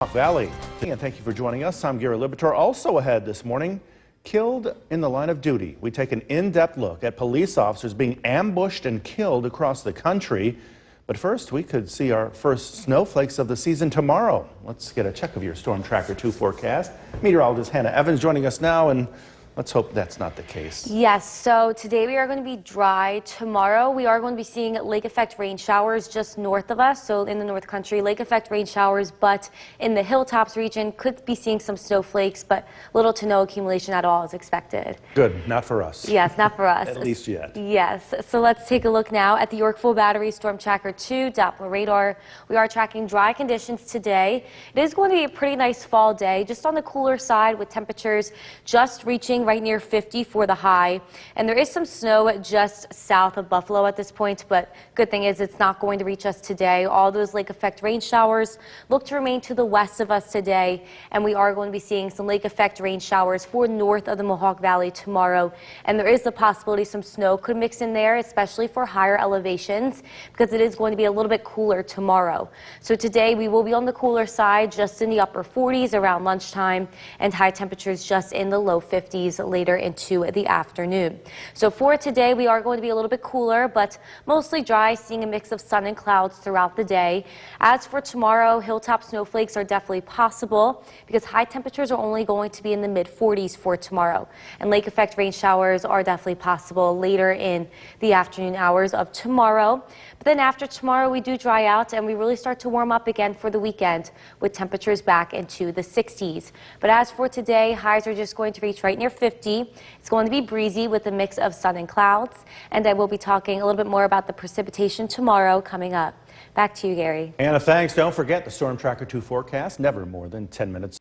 Valley. And thank you for joining us. I'm Gary Libator. Also ahead this morning, killed in the line of duty. We take an in-depth look at police officers being ambushed and killed across the country. But first, we could see our first snowflakes of the season tomorrow. Let's get a check of your Storm Tracker 2 forecast. Meteorologist Hannah Evans joining us now, and let's hope that's not the case. Yes, so today we are going to be dry. Tomorrow we are going to be seeing lake effect rain showers just north of us, so in the North Country, lake effect rain showers, but in the hilltops region could be seeing some snowflakes, but little to no accumulation at all is expected. Good, not for us. Yes, not for us. At least yet. Yes, so let's take a look now at the Yorkville Battery Storm Tracker 2 Doppler radar. We are tracking dry conditions today. It is going to be a pretty nice fall day, just on the cooler side with temperatures just reaching right near 50 for the high, and there is some snow just south of Buffalo at this point, but good thing is it's not going to reach us today. All those lake effect rain showers look to remain to the west of us today, and we are going to be seeing some lake effect rain showers for north of the Mohawk Valley tomorrow, and there is the possibility some snow could mix in there, especially for higher elevations, because it is going to be a little bit cooler tomorrow. So today we will be on the cooler side, just in the upper 40s around lunchtime, and high temperatures just in the low 50s later into the afternoon. So for today, we are going to be a little bit cooler, but mostly dry, seeing a mix of sun and clouds throughout the day. As for tomorrow, hilltop snowflakes are definitely possible because high temperatures are only going to be in the mid 40s for tomorrow. And lake effect rain showers are definitely possible later in the afternoon hours of tomorrow. But then after tomorrow, we do dry out and we really start to warm up again for the weekend with temperatures back into the 60s. But as for today, highs are just going to reach right near 50. It's going to be breezy with a mix of sun and clouds. And I will be talking a little bit more about the precipitation tomorrow coming up. Back to you, Gary. Anna, thanks. Don't forget the Storm Tracker 2 forecast, never more than 10 minutes.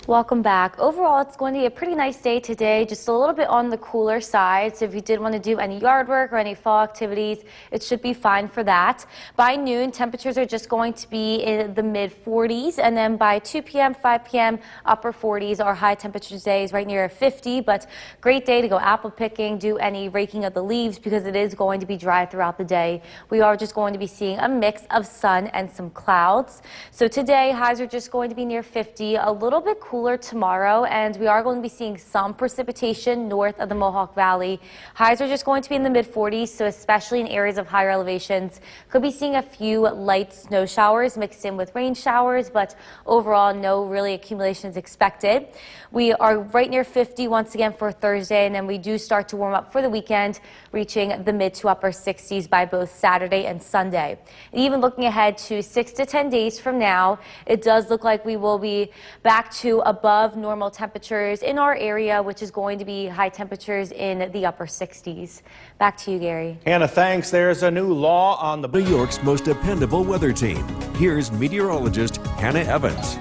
Welcome back. Overall, it's going to be a pretty nice day today, just a little bit on the cooler side. So if you did want to do any yard work or any fall activities, it should be fine for that. By noon, temperatures are just going to be in the mid 40s, and then by 2 p.m., 5 p.m., upper 40s. Our high temperature days right near 50, but great day to go apple picking, do any raking of the leaves because it is going to be dry throughout the day. We are just going to be seeing a mix of sun and some clouds. So today, highs are just going to be near 50, a little bit cooler tomorrow, and we are going to be seeing some precipitation north of the Mohawk Valley. Highs are just going to be in the mid 40s, so especially in areas of higher elevations, could be seeing a few light snow showers mixed in with rain showers, but overall no really accumulations expected. We are right near 50 once again for Thursday, and then we do start to warm up for the weekend, reaching the mid to upper 60s by both Saturday and Sunday. And even looking ahead to 6 to 10 days from now, it does look like we will be back to above normal temperatures in our area, which is going to be high temperatures in the upper 60s. Back to you, Gary. Hannah, thanks. There's a new law on the New York's most dependable weather team. Here's meteorologist Hannah Evans.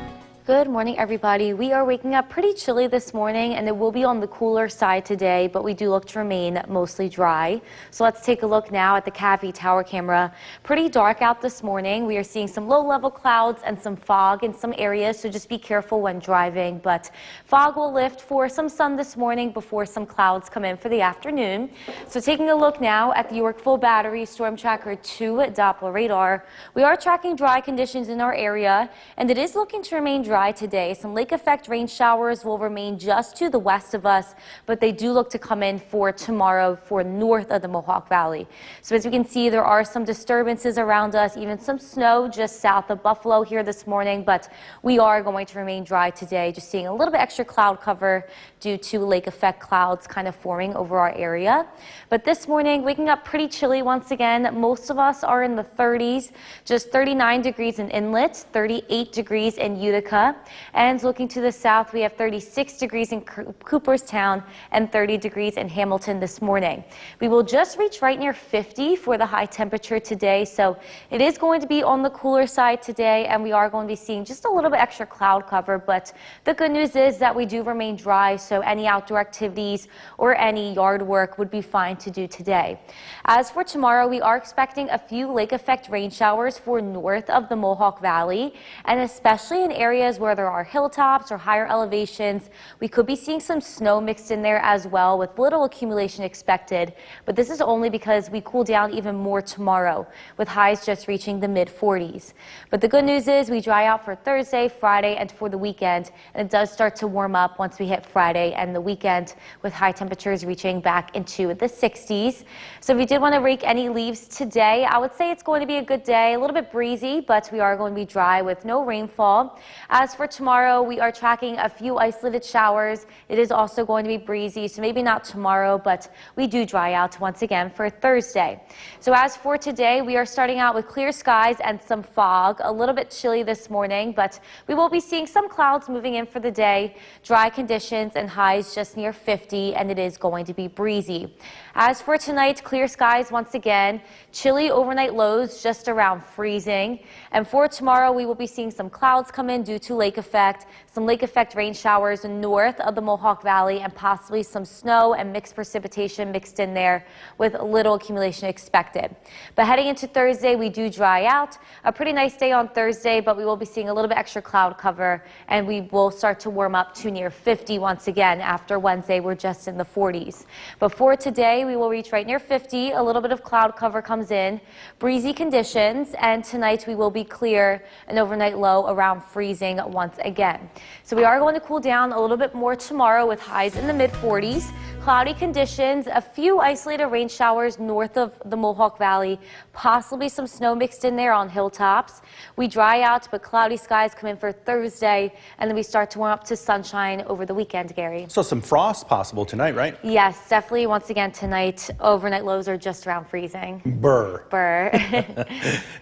Good morning, everybody. We are waking up pretty chilly this morning, and it will be on the cooler side today, but we do look to remain mostly dry. So let's take a look now at the CAVI tower camera. Pretty dark out this morning. We are seeing some low-level clouds and some fog in some areas, so just be careful when driving. But fog will lift for some sun this morning before some clouds come in for the afternoon. So taking a look now at the Yorkville Battery Storm Tracker 2 Doppler radar, we are tracking dry conditions in our area, and it is looking to remain dry today. Some lake effect rain showers will remain just to the west of us, but they do look to come in for tomorrow for north of the Mohawk Valley. So as you can see, there are some disturbances around us, even some snow just south of Buffalo here this morning, but we are going to remain dry today, just seeing a little bit extra cloud cover due to lake effect clouds kind of forming over our area. But this morning, waking up pretty chilly once again. Most of us are in the 30s, just 39 degrees in Inlet, 38 degrees in Utica. And looking to the south, we have 36 degrees in Cooperstown and 30 degrees in Hamilton this morning. We will just reach right near 50 for the high temperature today, so it is going to be on the cooler side today, and we are going to be seeing just a little bit extra cloud cover. But the good news is that we do remain dry, so any outdoor activities or any yard work would be fine to do today. As for tomorrow, we are expecting a few lake effect rain showers for north of the Mohawk Valley, and especially in areas areas where there are hilltops or higher elevations, we could be seeing some snow mixed in there as well with little accumulation expected. But this is only because we cool down even more tomorrow with highs just reaching the mid-40s. But the good news is we dry out for Thursday, Friday, and for the weekend. And it does start to warm up once we hit Friday and the weekend with high temperatures reaching back into the 60s. So if you did want to rake any leaves today, I would say it's going to be a good day. A little bit breezy, but we are going to be dry with no rainfall. As for tomorrow, we are tracking a few isolated showers. It is also going to be breezy, so maybe not tomorrow, but we do dry out once again for Thursday. So as for today, we are starting out with clear skies and some fog. A little bit chilly this morning, but we will be seeing some clouds moving in for the day. Dry conditions and highs just near 50, and it is going to be breezy. As for tonight, clear skies once again. Chilly overnight lows just around freezing. And for tomorrow, we will be seeing some clouds come in due to lake effect. Some lake effect rain showers north of the Mohawk Valley and possibly some snow and mixed precipitation mixed in there with little accumulation expected. But heading into Thursday, we do dry out. A pretty nice day on Thursday, but we will be seeing a little bit extra cloud cover and we will start to warm up to near 50 once again. After Wednesday, we're just in the 40s. But for today, we will reach right near 50. A little bit of cloud cover comes in, breezy conditions, and tonight we will be clear, an overnight low around freezing once again. So we are going to cool down a little bit more tomorrow with highs in the mid-40s. Cloudy conditions, a few isolated rain showers north of the Mohawk Valley, possibly some snow mixed in there on hilltops. We dry out, but cloudy skies come in for Thursday, and then we start to warm up to sunshine over the weekend, Gary. So some frost possible tonight, right? Yes, definitely. Once again, tonight, overnight lows are just around freezing. Burr. Burr.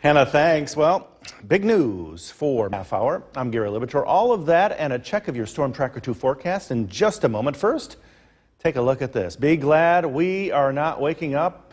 Hannah, thanks. Well, big news for half hour. I'm Gary Libitor. All of that and a check of your Storm Tracker 2 forecast in just a moment. First, take a look at this. Be glad we are not waking up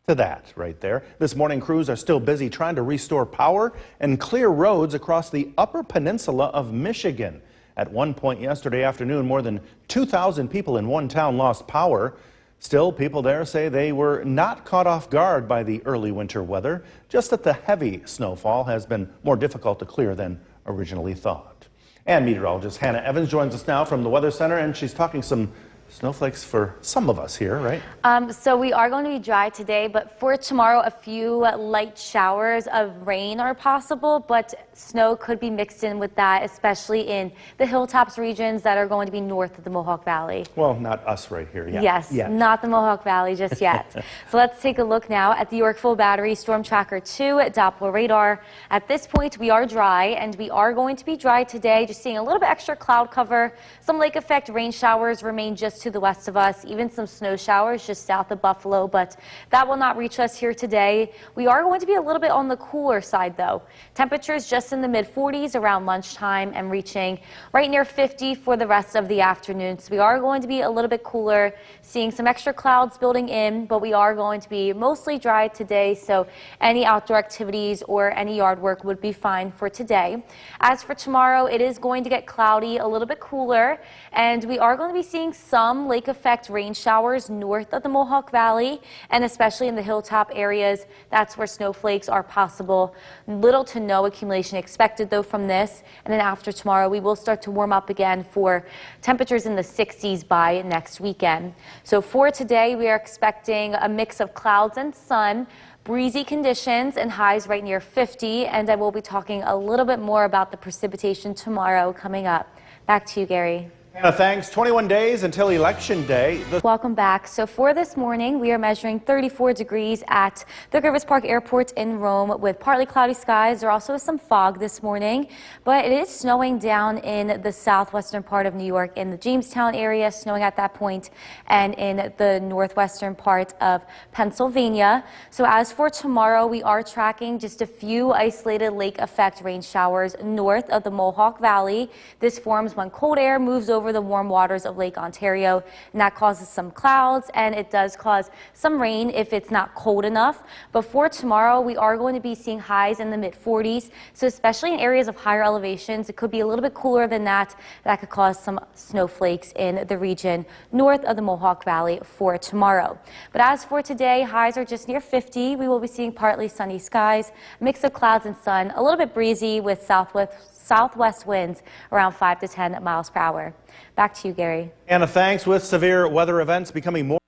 to that right there. This morning, crews are still busy trying to restore power and clear roads across the upper peninsula of Michigan. At one point yesterday afternoon, more than 2,000 people in one town lost power. Still, people there say they were not caught off guard by the early winter weather, just that the heavy snowfall has been more difficult to clear than originally thought. And meteorologist Hannah Evans joins us now from the Weather Center, and she's talking some snowflakes for some of us here, right? So we are going to be dry today, but for tomorrow, a few light showers of rain are possible, but snow could be mixed in with that, especially in the hilltops regions that are going to be north of the Mohawk Valley. Well, not us right here yet. Yes, not the Mohawk Valley just yet. So let's take a look now at the Yorkville Battery Storm Tracker 2 Doppler radar. At this point, we are dry, and we are going to be dry today, just seeing a little bit extra cloud cover. Some lake effect rain showers remain just to the west of us, even some snow showers just south of Buffalo, but that will not reach us here today. We are going to be a little bit on the cooler side though. Temperatures just in the mid-40s around lunchtime and reaching right near 50 for the rest of the afternoon. So we are going to be a little bit cooler, seeing some extra clouds building in, but we are going to be mostly dry today, so any outdoor activities or any yard work would be fine for today. As for tomorrow, it is going to get cloudy, a little bit cooler, and we are going to be seeing some lake effect rain showers north of the Mohawk Valley and especially in the hilltop areas. That's where snowflakes are possible. Little to no accumulation expected though from this. And then after tomorrow, we will start to warm up again for temperatures in the 60s by next weekend. So for today, we are expecting a mix of clouds and sun. Breezy conditions and highs right near 50, and I will be talking a little bit more about the precipitation tomorrow coming up. Back to you, Gary. Hannah, thanks. 21 days until Election Day. Welcome back. So for this morning, we are measuring 34 degrees at the Rivers Park Airport in Rome with partly cloudy skies. There also is some fog this morning, but it is snowing down in the southwestern part of New York in the Jamestown area, snowing at that point, and in the northwestern part of Pennsylvania. So as for tomorrow, we are tracking just a few isolated lake effect rain showers north of the Mohawk Valley. This forms when cold air moves over over the warm waters of Lake Ontario, and that causes some clouds, and it does cause some rain if it's not cold enough. But for tomorrow, we are going to be seeing highs in the mid-40s, so especially in areas of higher elevations, it could be a little bit cooler than that. That could cause some snowflakes in the region north of the Mohawk Valley for tomorrow. But as for today, highs are just near 50. We will be seeing partly sunny skies, mix of clouds and sun, a little bit breezy with southwest winds around 5 to 10 miles per hour. Back to you, Gary. Anna, thanks. With severe weather events becoming more.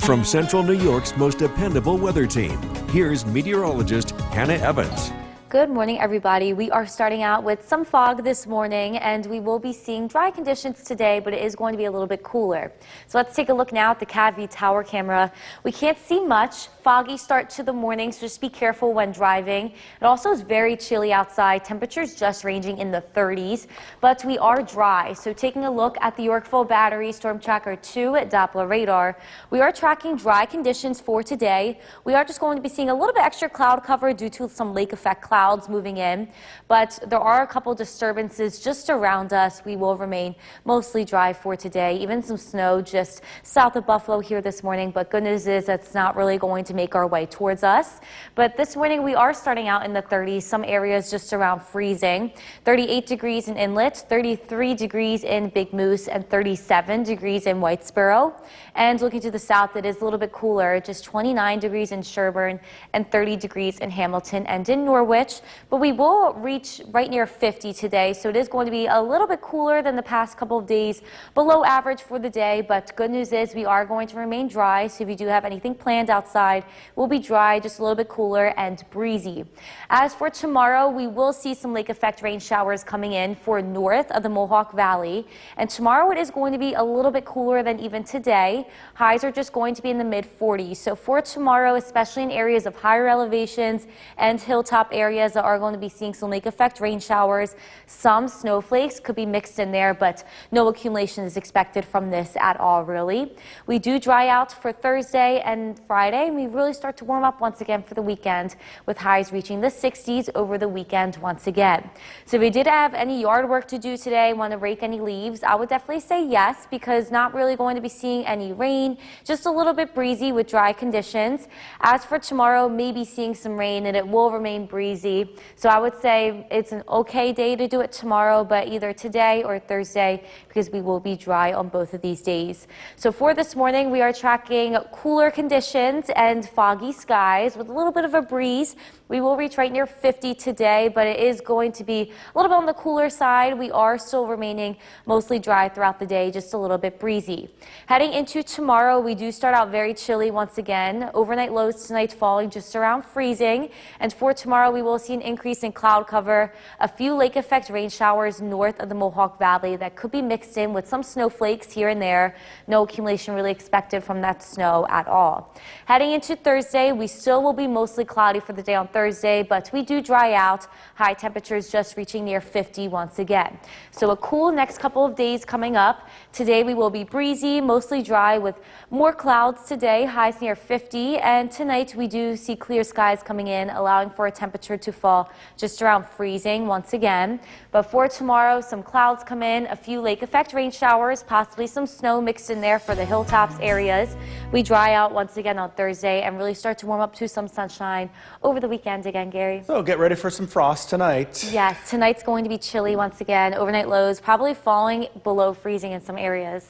From Central New York's most dependable weather team, here's meteorologist Hannah Evans. Good morning, everybody. We are starting out with some fog this morning, and we will be seeing dry conditions today, but it is going to be a little bit cooler. So let's take a look now at the CAVI tower camera. We can't see much. Foggy start to the morning, so just be careful when driving. It also is very chilly outside. Temperatures just ranging in the 30s, but we are dry. So taking a look at the Yorkville Battery Storm Tracker 2 Doppler radar, we are tracking dry conditions for today. We are just going to be seeing a little bit extra cloud cover due to some lake effect clouds moving in, but there are a couple disturbances just around us. We will remain mostly dry for today, even some snow just south of Buffalo here this morning, but good news is that's not really going to make our way towards us. But this morning we are starting out in the 30s, some areas just around freezing. 38 degrees in Inlet, 33 degrees in Big Moose, and 37 degrees in Whitesboro. And looking to the south, it is a little bit cooler, just 29 degrees in Sherburne and 30 degrees in Hamilton and in Norwich. But we will reach right near 50 today, so it is going to be a little bit cooler than the past couple of days, below average for the day. But good news is we are going to remain dry, so if you do have anything planned outside, we'll be dry, just a little bit cooler and breezy. As for tomorrow, we will see some lake effect rain showers coming in for north of the Mohawk Valley, and tomorrow it is going to be a little bit cooler than even today. Highs are just going to be in the mid-40s, so for tomorrow, especially in areas of higher elevations and hilltop areas, that are going to be seeing some lake effect rain showers. Some snowflakes could be mixed in there, but no accumulation is expected from this at all, really. We do dry out for Thursday and Friday, and we really start to warm up once again for the weekend, with highs reaching the 60s over the weekend once again. So if you did have any yard work to do today, want to rake any leaves, I would definitely say yes, because not really going to be seeing any rain, just a little bit breezy with dry conditions. As for tomorrow, maybe seeing some rain, and it will remain breezy. So I would say it's an okay day to do it tomorrow, but either today or Thursday, because we will be dry on both of these days. So for this morning, we are tracking cooler conditions and foggy skies with a little bit of a breeze. We will reach right near 50 today, but it is going to be a little bit on the cooler side. We are still remaining mostly dry throughout the day, just a little bit breezy. Heading into tomorrow, we do start out very chilly once again. Overnight lows tonight falling just around freezing, and for tomorrow, we will see an increase in cloud cover, a few lake effect rain showers north of the Mohawk Valley that could be mixed in with some snowflakes here and there. No accumulation really expected from that snow at all. Heading into Thursday, we still will be mostly cloudy for the day on Thursday, but we do dry out. High temperatures just reaching near 50 once again. So a cool next couple of days coming up. Today we will be breezy, mostly dry with more clouds today, highs near 50, and tonight we do see clear skies coming in, allowing for a temperature to fall just around freezing once again. But for tomorrow, some clouds come in, a few lake effect rain showers, possibly some snow mixed in there for the hilltops areas. We dry out once again on Thursday and really start to warm up to some sunshine over the weekend again, Gary. So get ready for some frost tonight. Yes, tonight's going to be chilly once again. Overnight lows probably falling below freezing in some areas.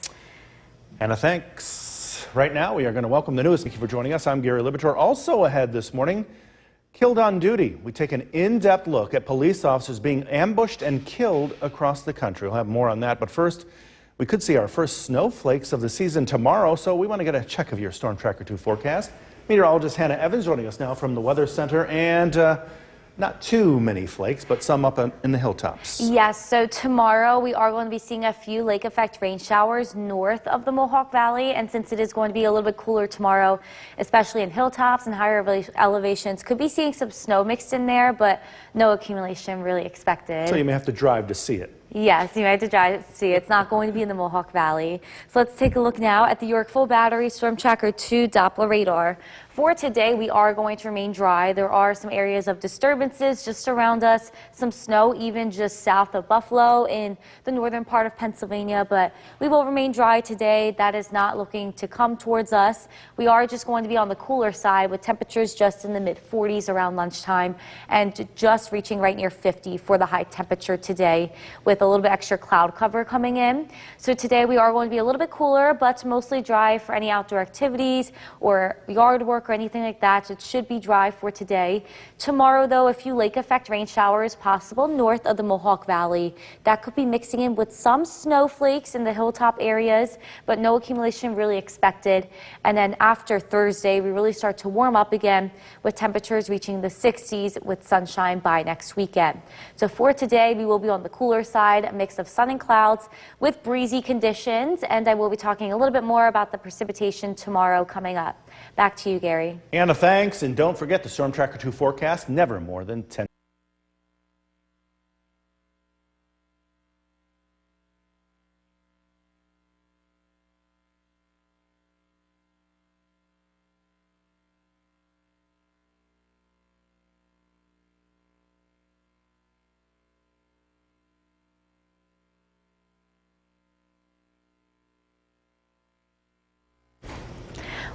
Anna, thanks. Right now, we are going to welcome the news. Thank you for joining us. I'm Gary Libitor. Also ahead this morning, killed on duty. We take an in-depth look at police officers being ambushed and killed across the country. We'll have more on that. But first, we could see our first snowflakes of the season tomorrow, so we want to get a check of your Storm Tracker 2 forecast. Meteorologist Hannah Evans joining us now from the Weather Center, and not too many flakes, but some up in the hilltops. Yes, so tomorrow we are going to be seeing a few lake effect rain showers north of the Mohawk Valley, and since it is going to be a little bit cooler tomorrow, especially in hilltops and higher elevations, could be seeing some snow mixed in there, but no accumulation really expected. So you may have to drive to see it. Yes, you might have to see. It's not going to be in the Mohawk Valley. So let's take a look now at the Yorkville Battery Storm Tracker 2 Doppler radar. For today, we are going to remain dry. There are some areas of disturbances just around us, some snow even just south of Buffalo in the northern part of Pennsylvania, but we will remain dry today. That is not looking to come towards us. We are just going to be on the cooler side with temperatures just in the mid-40s around lunchtime and just reaching right near 50 for the high temperature today with a little bit extra cloud cover coming in. So today we are going to be a little bit cooler, but mostly dry for any outdoor activities or yard work or anything like that. So it should be dry for today. Tomorrow, though, a few lake effect rain showers possible north of the Mohawk Valley. That could be mixing in with some snowflakes in the hilltop areas, but no accumulation really expected. And then after Thursday, we really start to warm up again with temperatures reaching the 60s with sunshine by next weekend. So for today, we will be on the cooler side, a mix of sun and clouds with breezy conditions. And I will be talking a little bit more about the precipitation tomorrow coming up. Back to you, Gary. Anna, thanks. And don't forget the Storm Tracker 2 forecast, never more than 10.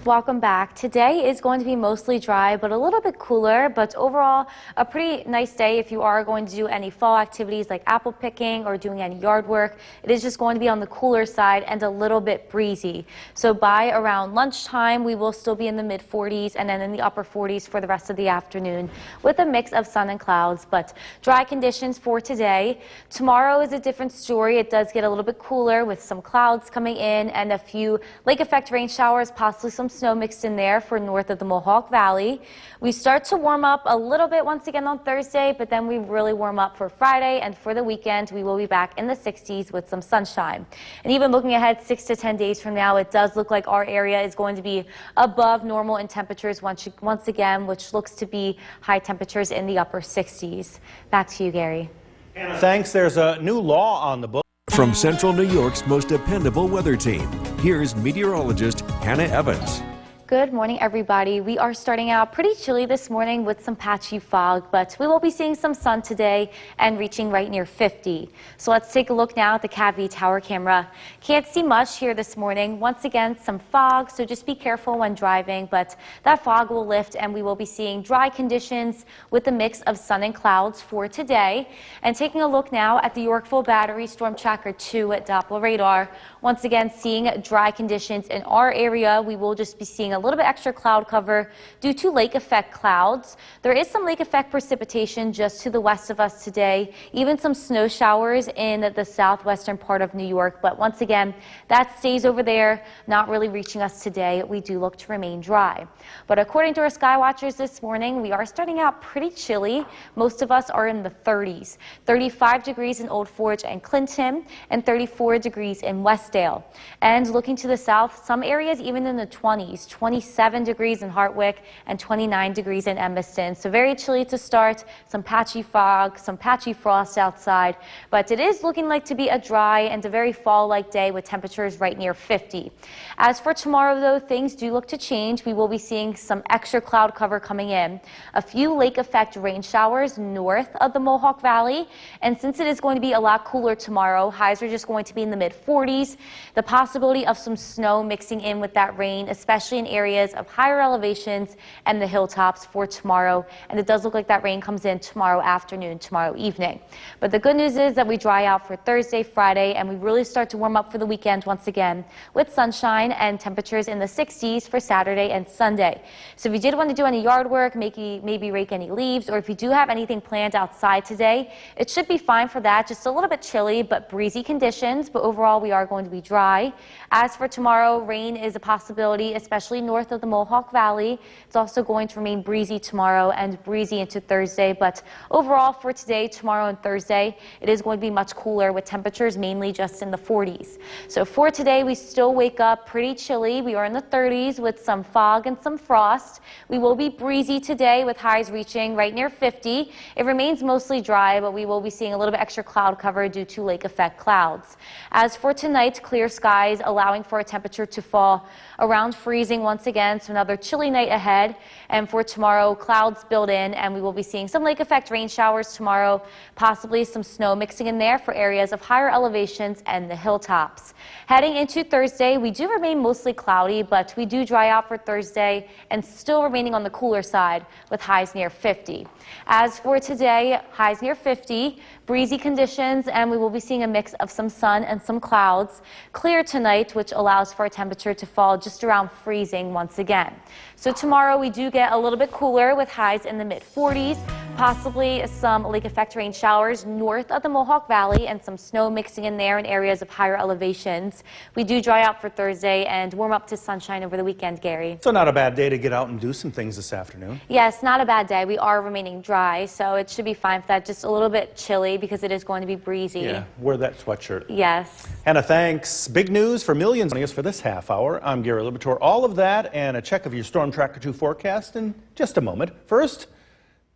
Welcome back. Today is going to be mostly dry, but a little bit cooler, but overall a pretty nice day if you are going to do any fall activities like apple picking or doing any yard work. It is just going to be on the cooler side and a little bit breezy. So by around lunchtime, we will still be in the mid 40s and then in the upper 40s for the rest of the afternoon with a mix of sun and clouds, but dry conditions for today. Tomorrow is a different story. It does get a little bit cooler with some clouds coming in and a few lake effect rain showers, possibly some snow mixed in there for north of the Mohawk Valley. We start to warm up a little bit once again on Thursday, but then we really warm up for Friday, and for the weekend we will be back in the 60s with some sunshine. And even looking ahead 6 to 10 days from now, it does look like our area is going to be above normal in temperatures once again, which looks to be high temperatures in the upper 60s. Back to you, Gary. Anna, thanks. There's a new law on the book. From Central New York's most dependable weather team, here's meteorologist Hannah Evans. Good morning, everybody. We are starting out pretty chilly this morning with some patchy fog, but we will be seeing some sun today and reaching right near 50. So let's take a look now at the Cavie Tower camera. Can't see much here this morning. Once again, some fog, so just be careful when driving, but that fog will lift and we will be seeing dry conditions with a mix of sun and clouds for today. And taking a look now at the Yorkville Battery Storm Tracker 2 at Doppler radar. Once again, seeing dry conditions in our area. We will just be seeing a little bit extra cloud cover due to lake effect clouds. There is some lake effect precipitation just to the west of us today, even some snow showers in the southwestern part of New York. But once again, that stays over there, not really reaching us today. We do look to remain dry. But according to our sky watchers this morning, we are starting out pretty chilly. Most of us are in the 30s, 35 degrees in Old Forge and Clinton, and 34 degrees in Westdale. And looking to the south, some areas even in the 20s, 27 degrees in Hartwick and 29 degrees in Emiston. So very chilly to start, some patchy fog, some patchy frost outside, but it is looking like to be a dry and a very fall-like day with temperatures right near 50. As for tomorrow, though, things do look to change. We will be seeing some extra cloud cover coming in, a few lake effect rain showers north of the Mohawk Valley, and since it is going to be a lot cooler tomorrow, highs are just going to be in the mid 40s. The possibility of some snow mixing in with that rain, especially in areas of higher elevations and the hilltops for tomorrow. And it does look like that rain comes in tomorrow afternoon, tomorrow evening. But the good news is that we dry out for Thursday, Friday, and we really start to warm up for the weekend once again with sunshine and temperatures in the 60s for Saturday and Sunday. So if you did want to do any yard work, maybe rake any leaves, or if you do have anything planned outside today, it should be fine for that. Just a little bit chilly, but breezy conditions. But overall, we are going to be dry. As for tomorrow, rain is a possibility, especially north of the Mohawk Valley. It's also going to remain breezy tomorrow and breezy into Thursday. But overall for today, tomorrow and Thursday, it is going to be much cooler with temperatures mainly just in the 40s. So for today, we still wake up pretty chilly. We are in the 30s with some fog and some frost. We will be breezy today with highs reaching right near 50. It remains mostly dry, but we will be seeing a little bit extra cloud cover due to lake effect clouds. As for tonight, clear skies allowing for a temperature to fall around freezing once again, so another chilly night ahead. And for tomorrow, clouds build in, and we will be seeing some lake effect rain showers tomorrow, possibly some snow mixing in there for areas of higher elevations and the hilltops. Heading into Thursday, we do remain mostly cloudy, but we do dry out for Thursday and still remaining on the cooler side with highs near 50. As for today, highs near 50, breezy conditions, and we will be seeing a mix of some sun and some clouds. Clear tonight, which allows for a temperature to fall just around freezing once again. So tomorrow we do get a little bit cooler with highs in the mid-40s, possibly some lake effect rain showers north of the Mohawk Valley and some snow mixing in there in areas of higher elevations. We do dry out for Thursday and warm up to sunshine over the weekend, Gary. So not a bad day to get out and do some things this afternoon. Yes, not a bad day. We are remaining dry, so it should be fine for that. Just a little bit chilly because it is going to be breezy. Yeah, wear that sweatshirt. Yes. Hannah, thanks. Big news for millions joining us for this half hour. I'm Gary Libator. All of that and a check of your Storm Tracker 2 forecast in just a moment. First,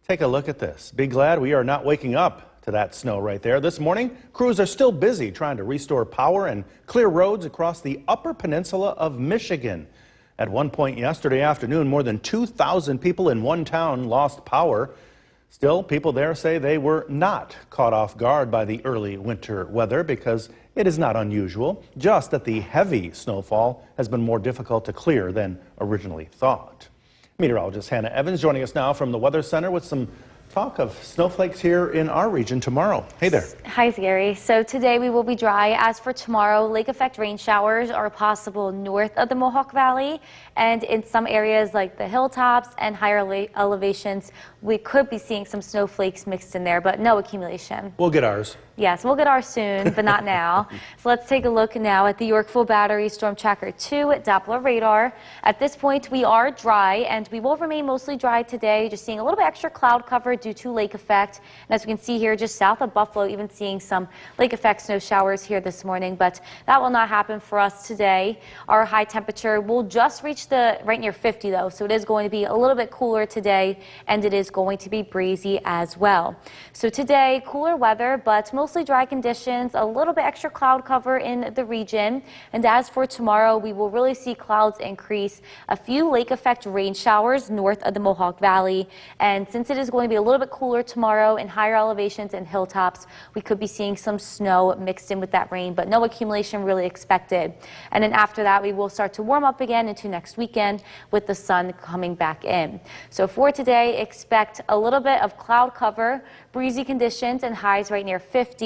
take a look at this. Be glad we are not waking up to that snow right there. This morning, crews are still busy trying to restore power and clear roads across the upper peninsula of Michigan. At one point yesterday afternoon, more than 2,000 people in one town lost power. Still, people there say they were not caught off guard by the early winter weather because it is not unusual, just that the heavy snowfall has been more difficult to clear than originally thought. Meteorologist Hannah Evans joining us now from the Weather Center with some talk of snowflakes here in our region tomorrow. Hey there. Hi, Gary. So today we will be dry. As for tomorrow, lake effect rain showers are possible north of the Mohawk Valley and in some areas like the hilltops and higher elevations. We could be seeing some snowflakes mixed in there, but no accumulation. We'll get ours. Yes, we'll get ours soon, but not now. So let's take a look now at the Yorkville Battery Storm Tracker 2 Doppler radar. At this point, we are dry, and we will remain mostly dry today, just seeing a little bit extra cloud cover due to lake effect. And as we can see here, just south of Buffalo, even seeing some lake effect snow showers here this morning, but that will not happen for us today. Our high temperature will just reach the right near 50, though, so it is going to be a little bit cooler today, and it is going to be breezy as well. So today, cooler weather, but mostly dry conditions, a little bit extra cloud cover in the region. And as for tomorrow, we will really see clouds increase, a few lake effect rain showers north of the Mohawk Valley. And since it is going to be a little bit cooler tomorrow in higher elevations and hilltops, we could be seeing some snow mixed in with that rain, but no accumulation really expected. And then after that, we will start to warm up again into next weekend with the sun coming back in. So for today, expect a little bit of cloud cover, breezy conditions, and highs right near 50.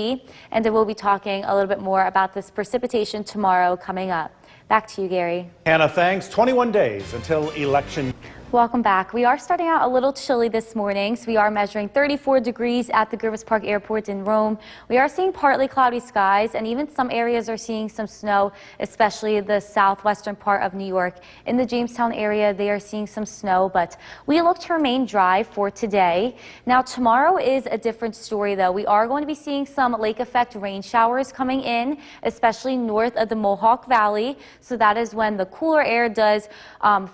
And then we'll be talking a little bit more about this precipitation tomorrow coming up. Back to you, Gary. Hannah, thanks. 21 days until election. Welcome back. We are starting out a little chilly this morning, so we are measuring 34 degrees at the Griffith Park Airport in Rome. We are seeing partly cloudy skies, and even some areas are seeing some snow, especially the southwestern part of New York. In the Jamestown area, they are seeing some snow, but we look to remain dry for today. Now, tomorrow is a different story, though. We are going to be seeing some lake effect rain showers coming in, especially north of the Mohawk Valley. So that is when the cooler air does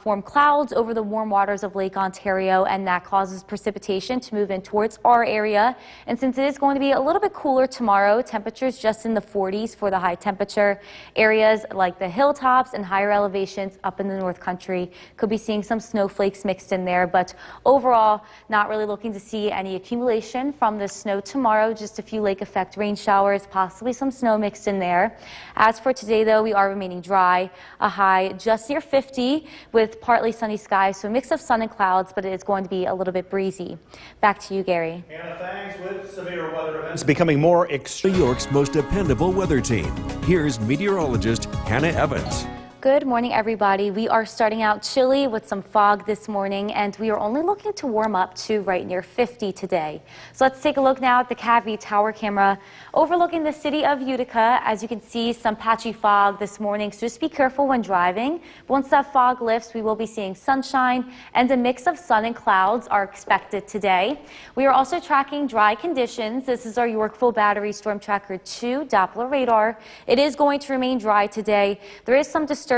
form clouds over the warm waters of Lake Ontario, and that causes precipitation to move in towards our area. And since it is going to be a little bit cooler tomorrow, temperatures just in the 40s for the high temperature, areas like the hilltops and higher elevations up in the North Country could be seeing some snowflakes mixed in there. But overall, not really looking to see any accumulation from the snow tomorrow, just a few lake effect rain showers, possibly some snow mixed in there. As for today, though, we are remaining dry, a high just near 50 with partly sunny skies, so mix of sun and clouds, but it is going to be a little bit breezy. Back to you, Gary. Hannah, thanks. With severe weather events becoming more extreme. New York's most dependable weather team. Here's meteorologist Hannah Evans. Good morning, everybody. We are starting out chilly with some fog this morning, and we are only looking to warm up to right near 50 today. So let's take a look now at the Cavie Tower camera overlooking the city of Utica. As you can see, some patchy fog this morning, so just be careful when driving. Once that fog lifts, we will be seeing sunshine, and a mix of sun and clouds are expected today. We are also tracking dry conditions. This is our Yorkville Battery Storm Tracker 2 Doppler radar. It is going to remain dry today. There is some disturbances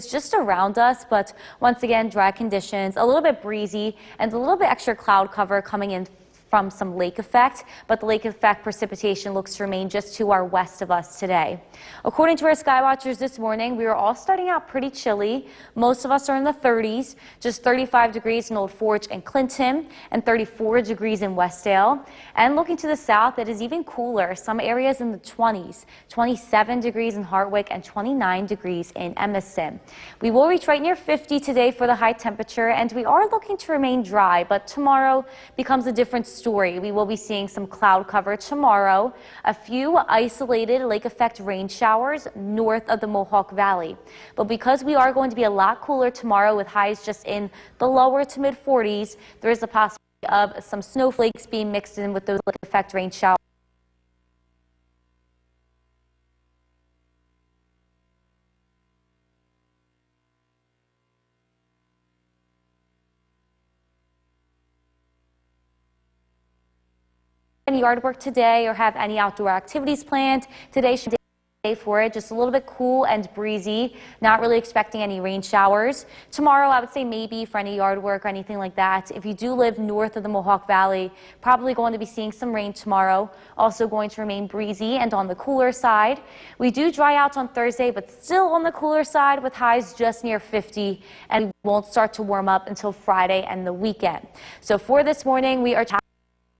just around us, but once again, dry conditions, a little bit breezy, and a little bit extra cloud cover coming in from some lake effect, but the lake effect precipitation looks to remain just to our west of us today. According to our sky watchers this morning, we are all starting out pretty chilly. Most of us are in the 30s, just 35 degrees in Old Forge and Clinton, and 34 degrees in Westdale. And looking to the south, it is even cooler. Some areas in the 20s, 27 degrees in Hartwick and 29 degrees in Emiston. We will reach right near 50 today for the high temperature, and we are looking to remain dry, but tomorrow becomes a different story. We will be seeing some cloud cover tomorrow, a few isolated lake effect rain showers north of the Mohawk Valley. But because we are going to be a lot cooler tomorrow with highs just in the lower to mid 40s, there is a possibility of some snowflakes being mixed in with those lake effect rain showers. Any yard work today or have any outdoor activities planned, today should be a day for it. Just a little bit cool and breezy, not really expecting any rain showers. Tomorrow, I would say maybe for any yard work or anything like that. If you do live north of the Mohawk Valley, probably going to be seeing some rain tomorrow. Also going to remain breezy and on the cooler side. We do dry out on Thursday, but still on the cooler side with highs just near 50, and we won't start to warm up until Friday and the weekend. So for this morning, we are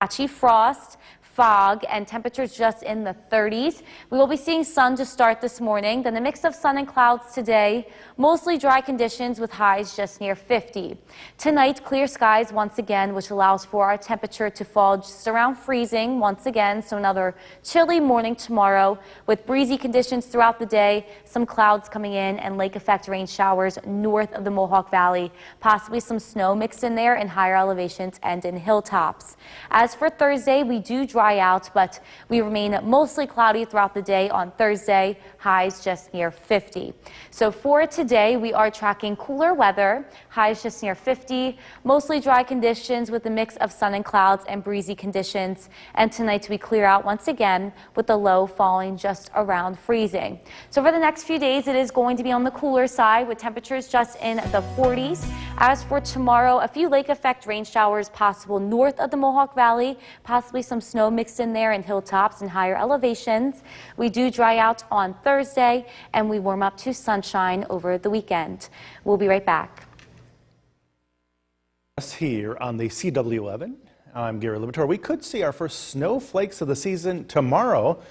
patchy frost, fog, and temperatures just in the 30s. We will be seeing sun to start this morning, then a mix of sun and clouds today, mostly dry conditions with highs just near 50. Tonight, clear skies once again, which allows for our temperature to fall just around freezing once again, so another chilly morning tomorrow with breezy conditions throughout the day, some clouds coming in, and lake effect rain showers north of the Mohawk Valley, possibly some snow mixed in there in higher elevations and in hilltops. As for Thursday, we do dry out, but we remain mostly cloudy throughout the day on Thursday, highs just near 50. So for today, we are tracking cooler weather, highs just near 50, mostly dry conditions with a mix of sun and clouds and breezy conditions. And tonight we clear out once again with the low falling just around freezing. So for the next few days, it is going to be on the cooler side with temperatures just in the 40s. As for tomorrow, a few lake effect rain showers possible north of the Mohawk Valley, possibly some snow mixed in there in hilltops and higher elevations. We do dry out on Thursday, and we warm up to sunshine over the weekend. We'll be right back. Here on the CW11, I'm Gary Libator. We could see our first snowflakes of the season tomorrow.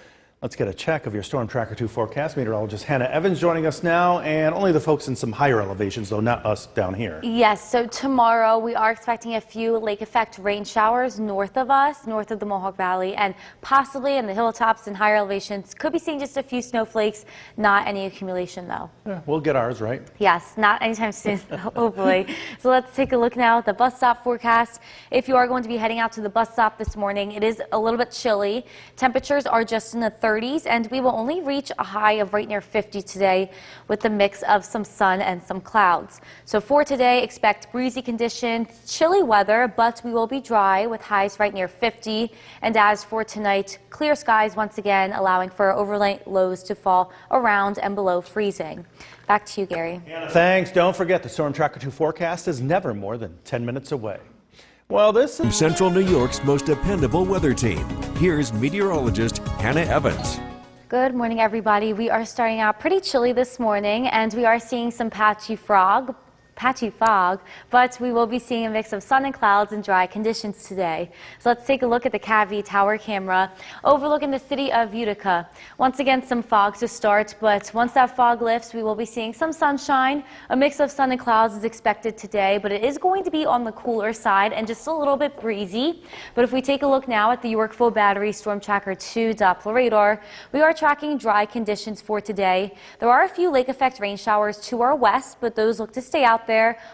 Let's get a check of your Storm Tracker 2 forecast. Meteorologist Hannah Evans joining us now, and only the folks in some higher elevations, though, not us down here. Yes, so tomorrow we are expecting a few lake effect rain showers north of us, north of the Mohawk Valley, and possibly in the hilltops and higher elevations. Could be seeing just a few snowflakes, not any accumulation though. Yeah, we'll get ours, right? Yes, not anytime soon, hopefully. So let's take a look now at the bus stop forecast. If you are going to be heading out to the bus stop this morning, it is a little bit chilly. Temperatures are just in the 30s, and we will only reach a high of right near 50 today with a mix of some sun and some clouds. So for today, expect breezy conditions, chilly weather, but we will be dry with highs right near 50. And as for tonight, clear skies once again, allowing for overnight lows to fall around and below freezing. Back to you, Gary. Thanks. Don't forget, the Storm Tracker 2 forecast is never more than 10 minutes away. Well, this is Central New York's most dependable weather team. Here's meteorologist Hannah Evans. Good morning, everybody. We are starting out pretty chilly this morning, and we are seeing some patchy patchy fog, but we will be seeing a mix of sun and clouds and dry conditions today. So let's take a look at the CAVI tower camera overlooking the city of Utica. Once again, some fog to start, but once that fog lifts, we will be seeing some sunshine. A mix of sun and clouds is expected today, but it is going to be on the cooler side and just a little bit breezy. But if we take a look now at the Yorkville Battery Storm Tracker 2 Doppler radar, we are tracking dry conditions for today. There are a few lake effect rain showers to our west, but those look to stay out there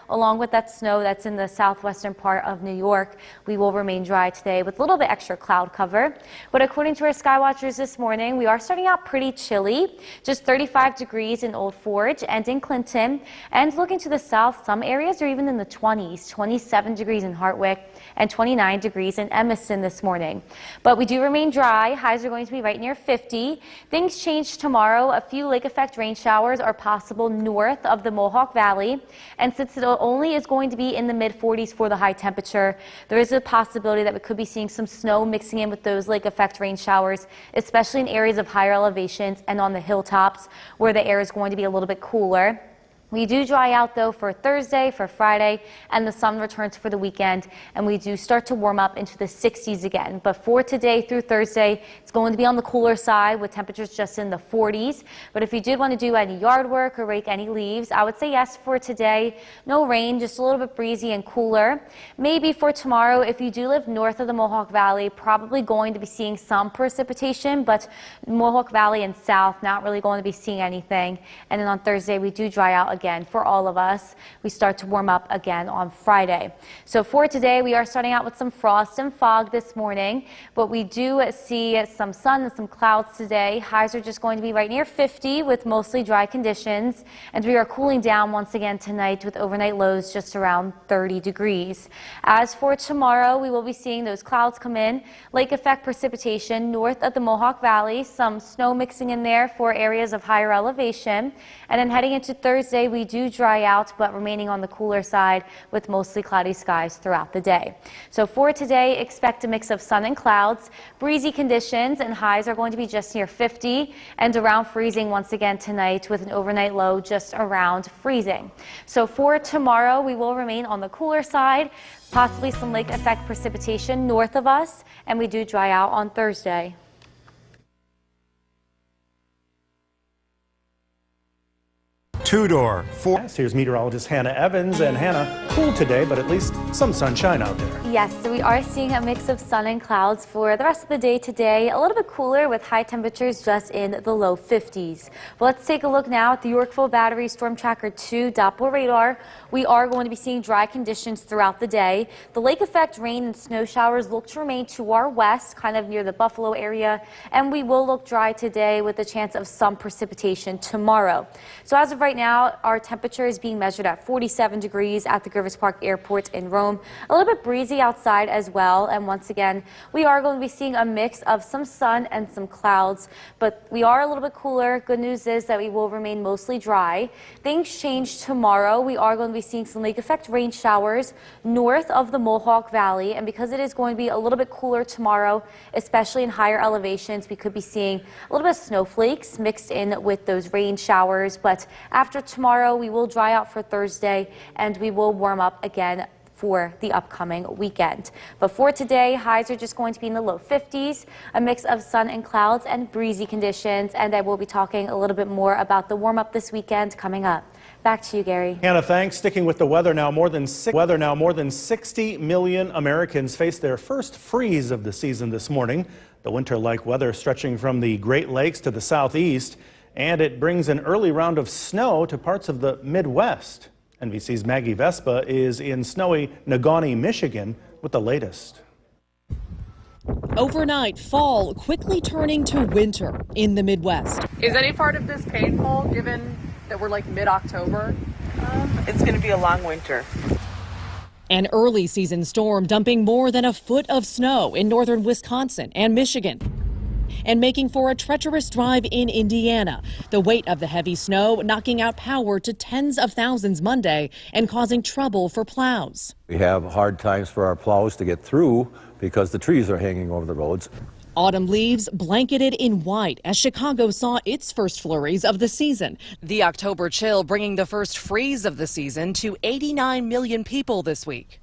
along with that snow that's in the southwestern part of New York. We will remain dry today with a little bit extra cloud cover. But according to our sky watchers this morning, we are starting out pretty chilly, just 35 degrees in Old Forge and in Clinton. And looking to the south, some areas are even in the 20s, 27 degrees in Hartwick and 29 degrees in Emerson this morning. But we do remain dry. Highs are going to be right near 50. Things change tomorrow. A few lake effect rain showers are possible north of the Mohawk Valley. And since it only is going to be in the mid-40s for the high temperature, there is a possibility that we could be seeing some snow mixing in with those lake effect rain showers, especially in areas of higher elevations and on the hilltops where the air is going to be a little bit cooler. We do dry out, though, for Thursday, for Friday, and the sun returns for the weekend, and we do start to warm up into the 60s again. But for today through Thursday, it's going to be on the cooler side with temperatures just in the 40s. But if you did want to do any yard work or rake any leaves, I would say yes for today. No rain, just a little bit breezy and cooler. Maybe for tomorrow, if you do live north of the Mohawk Valley, probably going to be seeing some precipitation, but Mohawk Valley and south, not really going to be seeing anything. And then on Thursday, we do dry out again for all of us. We start to warm up again on Friday. So for today, we are starting out with some frost and fog this morning, but we do see some sun and some clouds today. Highs are just going to be right near 50 with mostly dry conditions, and we are cooling down once again tonight with overnight lows just around 30 degrees. As for tomorrow, we will be seeing those clouds come in, lake effect precipitation north of the Mohawk Valley, some snow mixing in there for areas of higher elevation, and then heading into Thursday, we do dry out, but remaining on the cooler side with mostly cloudy skies throughout the day. So for today, expect a mix of sun and clouds, breezy conditions, and highs are going to be just near 50 and around freezing once again tonight with an overnight low just around freezing. So for tomorrow, we will remain on the cooler side, possibly some lake effect precipitation north of us, and we do dry out on Thursday. Two-door. Here's meteorologist Hannah Evans. And Hannah, cool today, but at least some sunshine out there. Yes, so we are seeing a mix of sun and clouds for the rest of the day today. A little bit cooler with high temperatures just in the low 50s. But let's take a look now at the Yorkville Battery Storm Tracker 2 Doppler radar. We are going to be seeing dry conditions throughout the day. The lake effect rain and snow showers look to remain to our west, kind of near the Buffalo area. And we will look dry today with a chance of some precipitation tomorrow. So as of right now, our temperature is being measured at 47 degrees at the Griffith Park Airport in Rome. A little bit breezy outside as well. And once again, we are going to be seeing a mix of some sun and some clouds, but we are a little bit cooler. Good news is that we will remain mostly dry. Things change tomorrow. We are going to be seeing some lake effect rain showers north of the Mohawk Valley. And because it is going to be a little bit cooler tomorrow, especially in higher elevations, we could be seeing a little bit of snowflakes mixed in with those rain showers. But after tomorrow, we will dry out for Thursday and we will warm up again for the upcoming weekend. But for today, highs are just going to be in the low 50s, a mix of sun and clouds and breezy conditions. And I will be talking a little bit more about the warm up this weekend coming up. Back to you, Gary. Hannah, thanks. Sticking with the weather now, more than 60 million Americans faced their first freeze of the season this morning. The winter-like weather stretching from the Great Lakes to the southeast, and it brings an early round of snow to parts of the Midwest. NBC's Maggie Vespa is in snowy Negaunee, Michigan with the latest. Overnight, fall quickly turning to winter in the Midwest. Is any part of this painful given that we're like mid-October? It's going to be a long winter. An early season storm dumping more than a foot of snow in northern Wisconsin and Michigan, and making for a treacherous drive in Indiana. The weight of the heavy snow knocking out power to tens of thousands Monday and causing trouble for plows. We have hard times for our plows to get through because the trees are hanging over the roads. Autumn leaves blanketed in white as Chicago saw its first flurries of the season. The October chill bringing the first freeze of the season to 89 million people this week.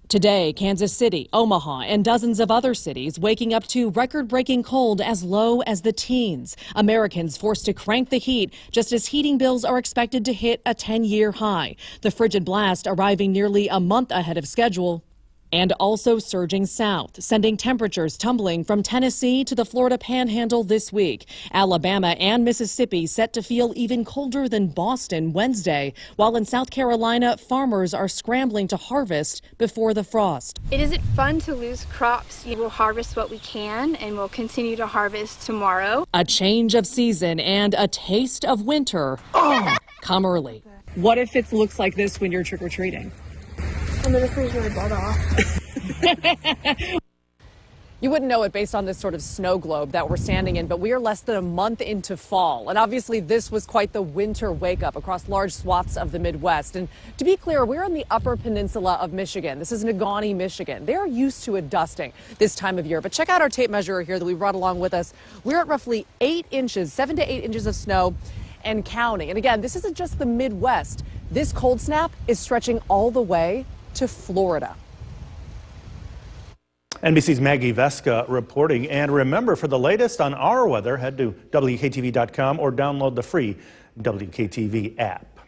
Today, Kansas City, Omaha, and dozens of other cities waking up to record-breaking cold as low as the teens. Americans forced to crank the heat just as heating bills are expected to hit a 10-year high. The frigid blast arriving nearly a month ahead of schedule. And also surging south, sending temperatures tumbling from Tennessee to the Florida Panhandle this week. Alabama and Mississippi set to feel even colder than Boston Wednesday, while in South Carolina, farmers are scrambling to harvest before the frost. It isn't fun to lose crops. We'll harvest what we can, and we'll continue to harvest tomorrow. A change of season and a taste of winter come early. What if it looks like this when you're trick-or-treating? I'm gonna freeze my butt off. You wouldn't know it based on this sort of snow globe that we're standing in, but we are less than a month into fall. And obviously this was quite the winter wake up across large swaths of the Midwest. And to be clear, we're on the upper peninsula of Michigan. This is Negaunee, Michigan. They're used to a dusting this time of year. But check out our tape measure here that we brought along with us. We're at roughly 8 inches, 7 to 8 inches of snow and counting. And again, this isn't just the Midwest. This cold snap is stretching all the way to Florida. NBC's Maggie Veska reporting. And remember, for the latest on our weather, head to WKTV.com or download the free WKTV app.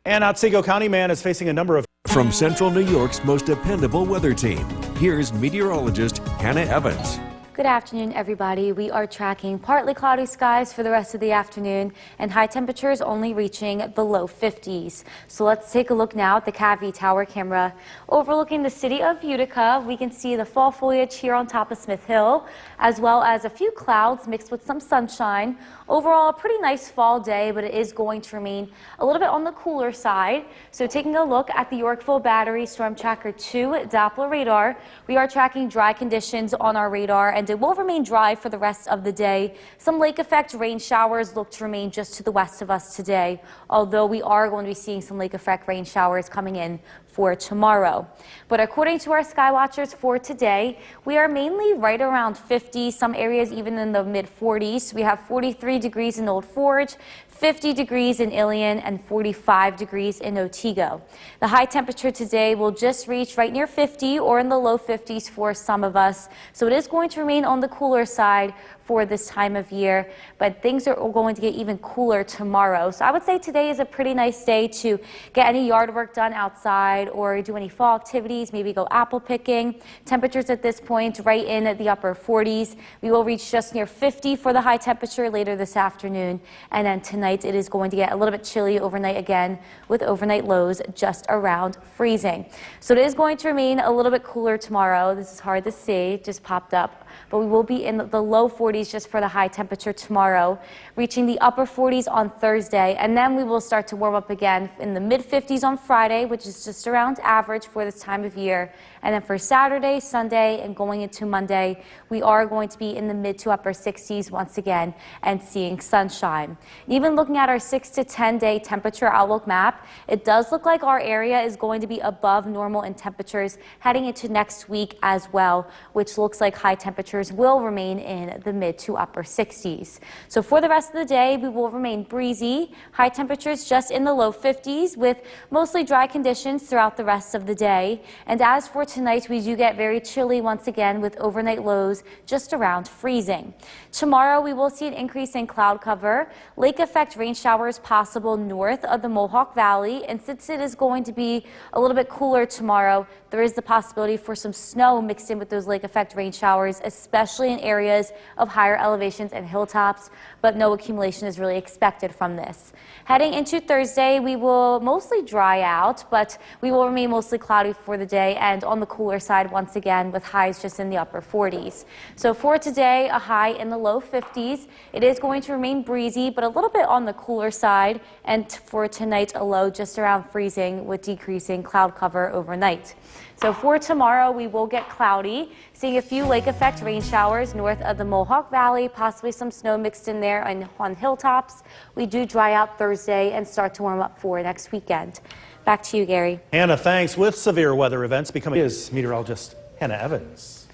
An Otsego County man is facing a number of... From Central New York's most dependable weather team, here's meteorologist Hannah Evans. Good afternoon, everybody. We are tracking partly cloudy skies for the rest of the afternoon and high temperatures only reaching the low 50s. So let's take a look now at the Cavey Tower camera. Overlooking the city of Utica, we can see the fall foliage here on top of Smith Hill, as well as a few clouds mixed with some sunshine. Overall, a pretty nice fall day, but it is going to remain a little bit on the cooler side. So taking a look at the Yorkville Battery Storm Tracker 2 Doppler radar, we are tracking dry conditions on our radar, and it will remain dry for the rest of the day. Some lake effect rain showers look to remain just to the west of us today, although we are going to be seeing some lake effect rain showers coming in for tomorrow. But according to our sky watchers for today, we are mainly right around 50, some areas even in the mid 40s. We have 43 degrees in Old Forge, 50 degrees in Ilion, and 45 degrees in Otsego. The high temperature today will just reach right near 50 or in the low 50s for some of us. So it is going to remain on the cooler side for this time of year, but things are going to get even cooler tomorrow. So I would say today is a pretty nice day to get any yard work done outside or do any fall activities, maybe go apple picking. Temperatures at this point right in the upper 40s. We will reach just near 50 for the high temperature later this afternoon, and then tonight it is going to get a little bit chilly overnight again with overnight lows just around freezing. So it is going to remain a little bit cooler tomorrow. This is hard to see, it just popped up. But we will be in the low 40s just for the high temperature tomorrow, reaching the upper 40s on Thursday, and then we will start to warm up again in the mid 50s on Friday, which is just around average for this time of year. And then for Saturday, Sunday, and going into Monday, we are going to be in the mid to upper 60s once again and seeing sunshine. Even looking at our 6 to 10 day temperature outlook map, it does look like our area is going to be above normal in temperatures heading into next week as well, which looks like high temperatures will remain in the mid to upper 60s. So for the rest of the day, we will remain breezy, high temperatures just in the low 50s with mostly dry conditions throughout the rest of the day. And as for tonight, we do get very chilly once again with overnight lows just around freezing. Tomorrow, we will see an increase in cloud cover, lake effect rain showers possible north of the Mohawk Valley. And since it is going to be a little bit cooler tomorrow, there is the possibility for some snow mixed in with those lake effect rain showers, especially in areas of higher elevations and hilltops, but no accumulation is really expected from this. Heading into Thursday, we will mostly dry out, but we will remain mostly cloudy for the day and on the cooler side once again with highs just in the upper 40s. So for today, a high in the low 50s. It is going to remain breezy, but a little bit on the cooler side, and for tonight, a low just around freezing with decreasing cloud cover overnight. So for tomorrow, we will get cloudy, seeing a few lake effect rain showers north of the Mohawk Valley, possibly some snow mixed in there on hilltops. We do dry out Thursday and start to warm up for next weekend. Back to you, Gary. Hannah, thanks. With severe weather events becoming, is meteorologist Hannah Evans.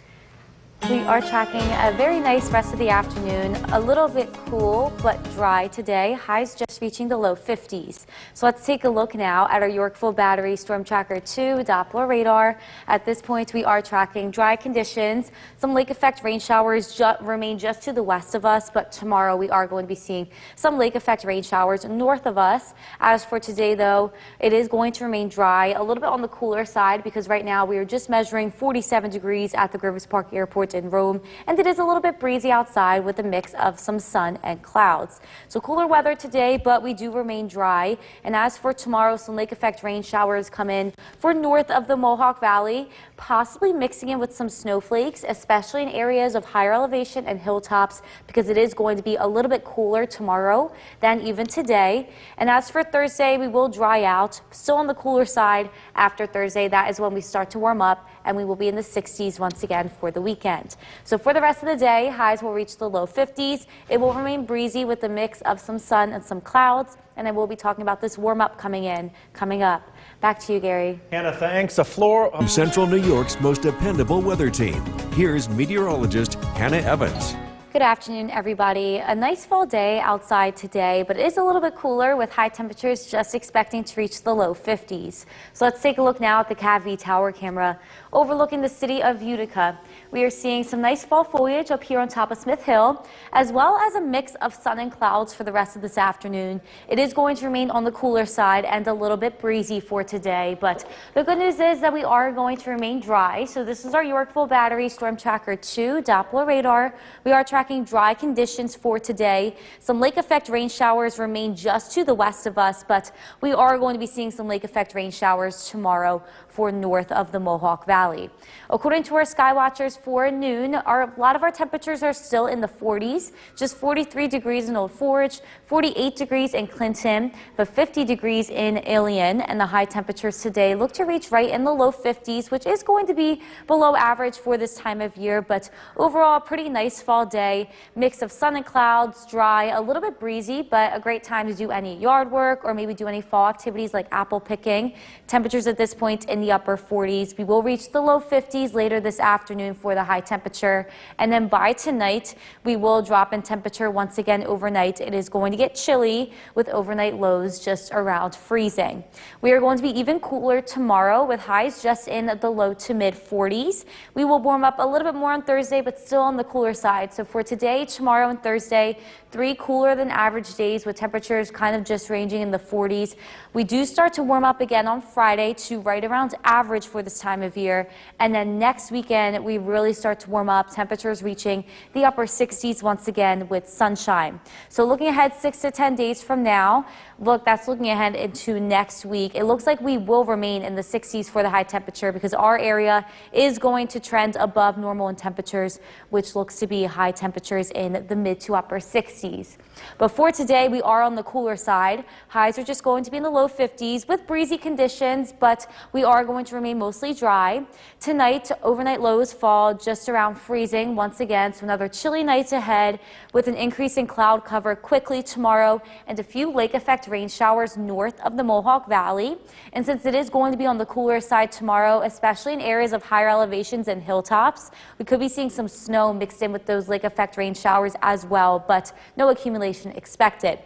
We are tracking a very nice rest of the afternoon. A little bit cool but dry today. Highs just reaching the low 50s. So let's take a look now at our Yorkville Battery Storm Tracker 2 Doppler radar. At this point, we are tracking dry conditions. Some lake effect rain showers remain just to the west of us, but tomorrow we are going to be seeing some lake effect rain showers north of us. As for today, though, it is going to remain dry, a little bit on the cooler side because right now we are just measuring 47 degrees at the Rivers Park Airport in Rome, and it is a little bit breezy outside with a mix of some sun and clouds. So cooler weather today, but we do remain dry. And as for tomorrow, some lake effect rain showers come in for north of the Mohawk Valley, possibly mixing in with some snowflakes, especially in areas of higher elevation and hilltops, because it is going to be a little bit cooler tomorrow than even today. And as for Thursday, we will dry out, still on the cooler side. After Thursday, that is when we start to warm up, and we will be in the 60s once again for the weekend. So for the rest of the day, highs will reach the low 50s. It will remain breezy with a mix of some sun and some clouds, and I will be talking about this warm up coming up. Back to you, Gary. Hannah, thanks. A floor From Central New York's most dependable weather team, here's meteorologist Hannah Evans. Good afternoon, everybody. A nice fall day outside today, but it is a little bit cooler with high temperatures just expecting to reach the low 50s. So let's take a look now at the CAVV tower camera overlooking the city of Utica. We are seeing some nice fall foliage up here on top of Smith Hill, as well as a mix of sun and clouds for the rest of this afternoon. It is going to remain on the cooler side and a little bit breezy for today, but the good news is that we are going to remain dry. So this is our Yorkville Battery Storm Tracker 2 Doppler radar. We are tracking dry conditions for today. Some lake effect rain showers remain just to the west of us, but we are going to be seeing some lake effect rain showers tomorrow for north of the Mohawk Valley. According to our sky watchers for noon, a lot of our temperatures are still in the 40s, just 43 degrees in Old Forge, 48 degrees in Clinton, but 50 degrees in Ilion, and the high temperatures today look to reach right in the low 50s, which is going to be below average for this time of year, but overall a pretty nice fall day, mix of sun and clouds, dry, a little bit breezy, but a great time to do any yard work or maybe do any fall activities like apple picking. Temperatures at this point in the upper 40s. We will reach the low 50s later this afternoon for the high temperature, and then by tonight we will drop in temperature once again overnight. It is going to get chilly with overnight lows just around freezing. We are going to be even cooler tomorrow with highs just in the low to mid 40s. We will warm up a little bit more on Thursday, but still on the cooler side. So for today, tomorrow, and Thursday, 3 cooler than average days with temperatures kind of just ranging in the 40s. We do start to warm up again on Friday to right around average for this time of year, and then next weekend we really start to warm up, temperatures reaching the upper 60s once again with sunshine. So looking ahead 6 to 10 days from now, look, that's looking ahead into next week. It looks like we will remain in the 60s for the high temperature because our area is going to trend above normal in temperatures, which looks to be high temperatures in the mid to upper 60s. But for today, we are on the cooler side. Highs are just going to be in the low 50s with breezy conditions, but we are going to remain mostly dry. Tonight, overnight lows fall just around freezing once again, so another chilly night ahead with an increase in cloud cover quickly tomorrow and a few lake effect rain showers north of the Mohawk Valley. And since it is going to be on the cooler side tomorrow, especially in areas of higher elevations and hilltops, we could be seeing some snow mixed in with those lake effect rain showers as well, but no accumulation expected.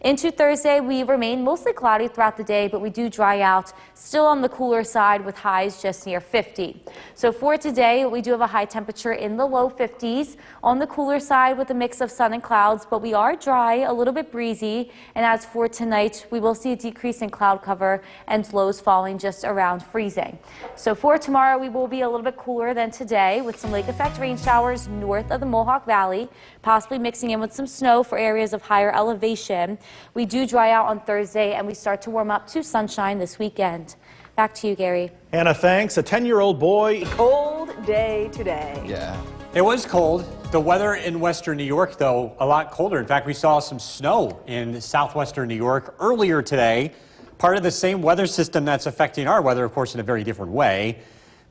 Into Thursday, we remain mostly cloudy throughout the day, but we do dry out, still on the cooler side with highs just near 50. So for today, we do have a high temperature in the low 50s, on the cooler side with a mix of sun and clouds, but we are dry, a little bit breezy. And as for tonight, we will see a decrease in cloud cover and lows falling just around freezing. So for tomorrow, we will be a little bit cooler than today with some lake effect rain showers north of the Mohawk Valley, possibly mixing in with some snow for areas of higher elevation. We do dry out on Thursday, and we start to warm up to sunshine this weekend. Back to you, Gary. Hannah, thanks. A 10-year-old boy. Cold day today. Yeah. It was cold. The weather in western New York, though, a lot colder. In fact, we saw some snow in southwestern New York earlier today. Part of the same weather system that's affecting our weather, of course, in a very different way.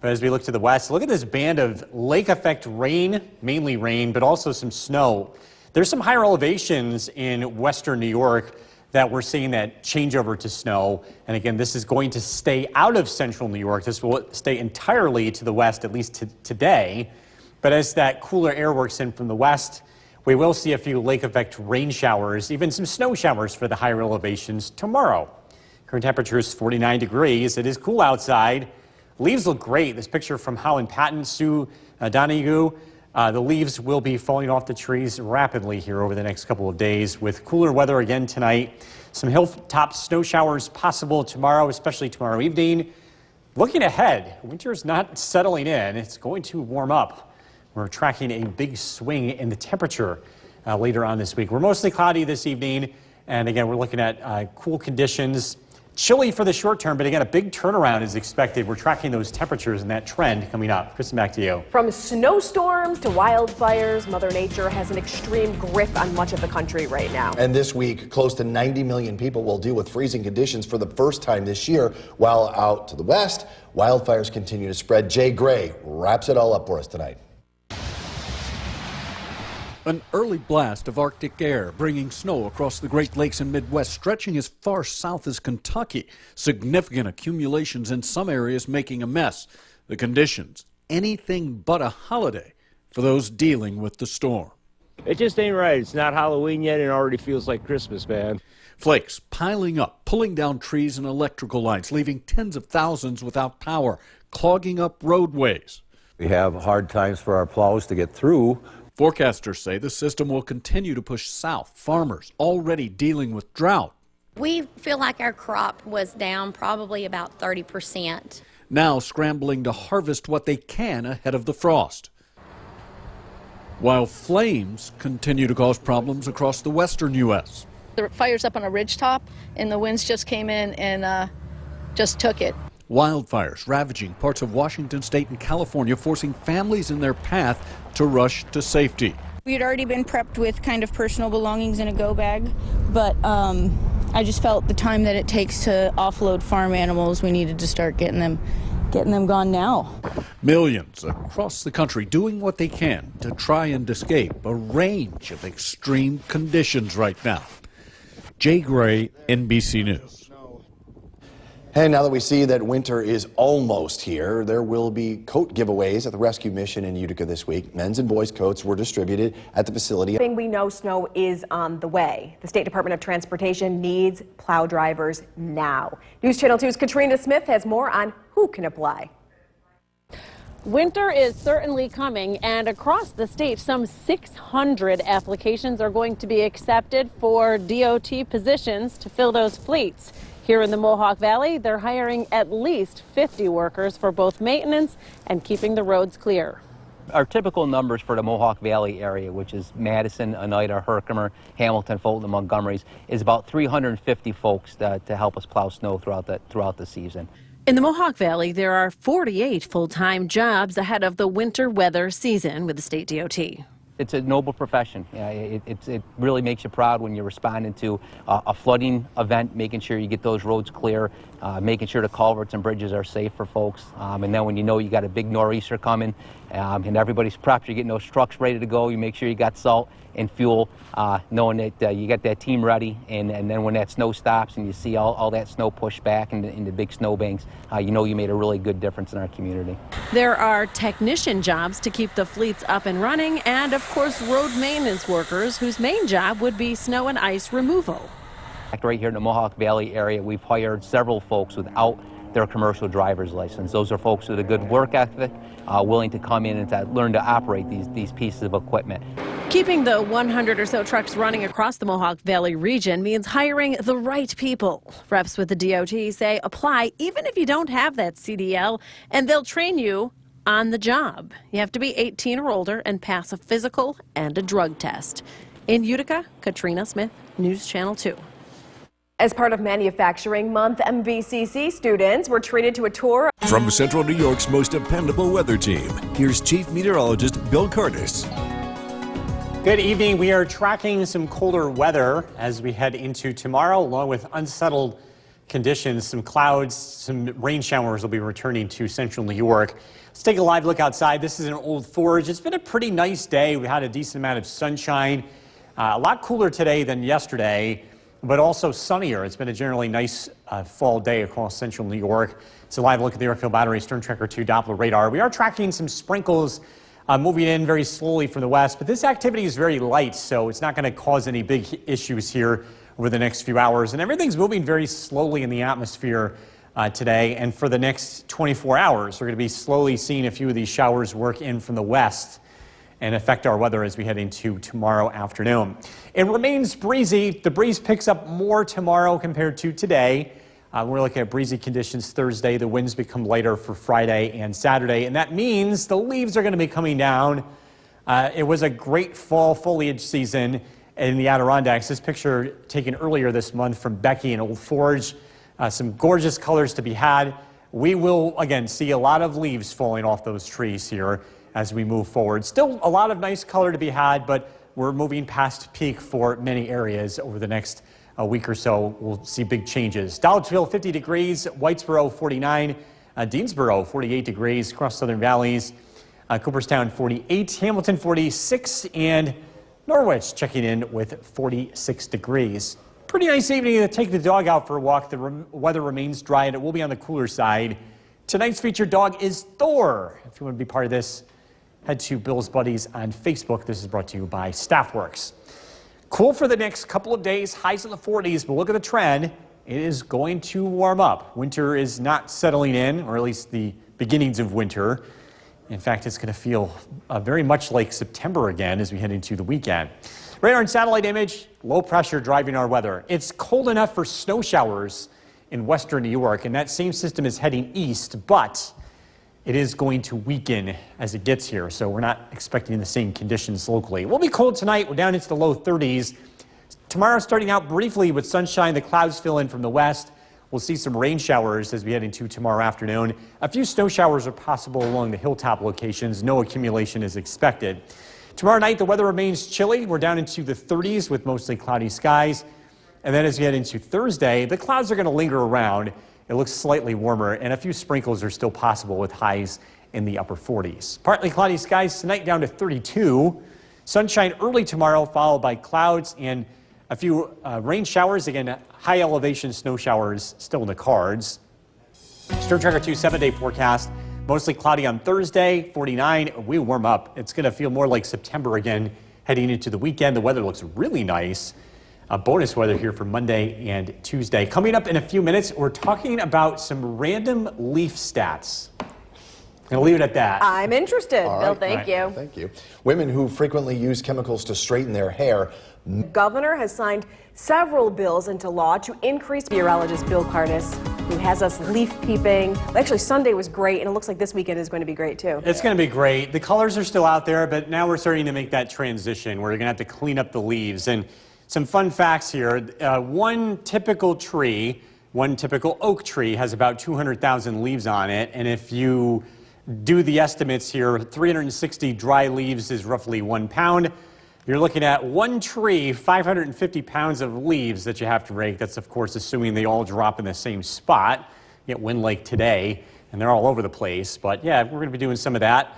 But as we look to the west, look at this band of lake effect rain, mainly rain, but also some snow. There's some higher elevations in western New York that we're seeing that change over to snow. And again, this is going to stay out of central New York. This will stay entirely to the west, at least today. But as that cooler air works in from the west, we will see a few lake effect rain showers, even some snow showers for the higher elevations tomorrow. Current temperature is 49 degrees. It is cool outside. Leaves look great. This picture from Howland Patton, Sue Donahue. The leaves will be falling off the trees rapidly here over the next couple of days with cooler weather again tonight. Some hilltop snow showers possible tomorrow, especially tomorrow evening. Looking ahead, winter is not settling in. It's going to warm up. We're tracking a big swing in the temperature later on this week. We're mostly cloudy this evening. And again, we're looking at cool conditions. Chilly for the short term, but again, a big turnaround is expected. We're tracking those temperatures and that trend coming up. Kristen, back to you. From snowstorms to wildfires, Mother Nature has an extreme grip on much of the country right now. And this week, close to 90 million people will deal with freezing conditions for the first time this year, while out to the west, wildfires continue to spread. Jay Gray wraps it all up for us tonight. An early blast of Arctic air bringing snow across the Great Lakes and Midwest, stretching as far south as Kentucky. Significant accumulations in some areas making a mess. The conditions, anything but a holiday for those dealing with the storm. It just ain't right. It's not Halloween yet and it already feels like Christmas, man. Flakes piling up, pulling down trees and electrical lines, leaving tens of thousands without power, clogging up roadways. We have hard times for our plows to get through. Forecasters say the system will continue to push south. Farmers already dealing with drought. We feel like our crop was down probably about 30%. Now scrambling to harvest what they can ahead of the frost. While flames continue to cause problems across the western U.S. The fire's up on a ridgetop, and the winds just came in and just took it. Wildfires ravaging parts of Washington state and California, forcing families in their path to rush to safety. We had already been prepped with kind of personal belongings in a go bag, but I just felt the time that it takes to offload farm animals, we needed to start getting them gone now. Millions across the country doing what they can to try and escape a range of extreme conditions right now. Jay Gray, NBC News. And now that we see that winter is almost here, there will be coat giveaways at the rescue mission in Utica this week. Men's and boys' coats were distributed at the facility. We know snow is on the way. The State Department of Transportation needs plow drivers now. News Channel 2's Katrina Smith has more on who can apply. Winter is certainly coming, and across the state, some 600 applications are going to be accepted for DOT positions to fill those fleets. Here in the Mohawk Valley, they're hiring at least 50 workers for both maintenance and keeping the roads clear. Our typical numbers for the Mohawk Valley area, which is Madison, Oneida, Herkimer, Hamilton, Fulton, and Montgomery's, is about 350 folks to help us plow snow throughout the season. In the Mohawk Valley, there are 48 full-time jobs ahead of the winter weather season with the state DOT. It's a noble profession. It really makes you proud when you're responding to a flooding event, making sure you get those roads clear, making sure the culverts and bridges are safe for folks. And then when you know you got a big nor'easter coming and everybody's prepped, you're getting those trucks ready to go, you make sure you got salt and fuel, knowing that you got that team ready. And then when that snow stops and you see all that snow pushed back into big snow banks, you know you made a really good difference in our community. There are technician jobs to keep the fleets up and running, and of course road maintenance workers whose main job would be snow and ice removal. Right here in the Mohawk Valley area, we've hired several folks without their commercial driver's license. Those are folks with a good work ethic, willing to come in and to learn to operate these pieces of equipment. Keeping the 100 or so trucks running across the Mohawk Valley region means hiring the right people. Reps with the DOT say apply even if you don't have that CDL, and they'll train you on the job. You have to be 18 or older and pass a physical and a drug test. In Utica, Katrina Smith, News Channel 2. As part of Manufacturing Month, MVCC students were treated to a tour. From Central New York's most dependable weather team, here's Chief Meteorologist Bill Curtis. Good evening. We are tracking some colder weather as we head into tomorrow, along with unsettled conditions. Some clouds, some rain showers will be returning to central New York. Let's take a live look outside. This is an Old Forge. It's been a pretty nice day. We had a decent amount of sunshine. A lot cooler today than yesterday, but also sunnier. It's been a generally nice fall day across central New York. It's a live look at the Yorkville Battery Stern Tracker 2 Doppler radar. We are tracking some sprinkles moving in very slowly from the west, but this activity is very light, so it's not going to cause any big issues here over the next few hours. And everything's moving very slowly in the atmosphere today, and for the next 24 hours, we're going to be slowly seeing a few of these showers work in from the west and affect our weather as we head into tomorrow afternoon. It remains breezy. The breeze picks up more tomorrow compared to today. We're looking at breezy conditions Thursday. The winds become lighter for Friday and Saturday, and that means the leaves are going to be coming down. It was a great fall foliage season in the Adirondacks. This picture taken earlier this month from Becky in Old Forge. Some gorgeous colors to be had. We will, again, see a lot of leaves falling off those trees here as we move forward. Still a lot of nice color to be had, but we're moving past peak for many areas over the next week or so. We'll see big changes. Dollarville 50 degrees, Whitesboro 49, Deansboro 48 degrees across Southern Valleys, Cooperstown 48, Hamilton 46, and Norwich checking in with 46 degrees. Pretty nice evening to take the dog out for a walk. The weather remains dry and it will be on the cooler side. Tonight's featured dog is Thor. If you want to be part of this, head to Bill's Buddies on Facebook. This is brought to you by Staffworks. Cool for the next couple of days, highs in the 40s, but look at the trend. It is going to warm up. Winter is not settling in, or at least the beginnings of winter. In fact, it's going to feel very much like September again as we head into the weekend. Radar and satellite image, low pressure driving our weather. It's cold enough for snow showers in western New York, and that same system is heading east, but it is going to weaken as it gets here, so we're not expecting the same conditions locally. We'll be cold tonight. We're down into the low 30s. Tomorrow starting out briefly with sunshine. The clouds fill in from the west. We'll see some rain showers as we head into tomorrow afternoon. A few snow showers are possible along the hilltop locations. No accumulation is expected. Tomorrow night, the weather remains chilly. We're down into the 30s with mostly cloudy skies. And then as we head into Thursday, the clouds are going to linger around. It looks slightly warmer, and a few sprinkles are still possible with highs in the upper 40s. Partly cloudy skies tonight down to 32. Sunshine early tomorrow, followed by clouds and a few rain showers. Again, high elevation snow showers still in the cards. Storm Tracker 2 7-day forecast. Mostly cloudy on Thursday, 49. We warm up. It's going to feel more like September again heading into the weekend. The weather looks really nice. Bonus weather here for Monday and Tuesday. Coming up in a few minutes, we're talking about some random leaf stats. I'll leave it at that. I'm interested. All Bill, right. thank you. Thank you. Women who frequently use chemicals to straighten their hair. The governor has signed several bills into law to increase. Meteorologist Bill Curtis, who has us leaf peeping. Actually, Sunday was great, and it looks like this weekend is going to be great, too. It's going to be great. The colors are still out there, but now we're starting to make that transition where you're going to have to clean up the leaves. And some fun facts here. One typical oak tree has about 200,000 leaves on it. And if you do the estimates here, 360 dry leaves is roughly 1 pound. You're looking at one tree, 550 pounds of leaves that you have to rake. That's, of course, assuming they all drop in the same spot. You get wind like today, and they're all over the place. But yeah, we're going to be doing some of that,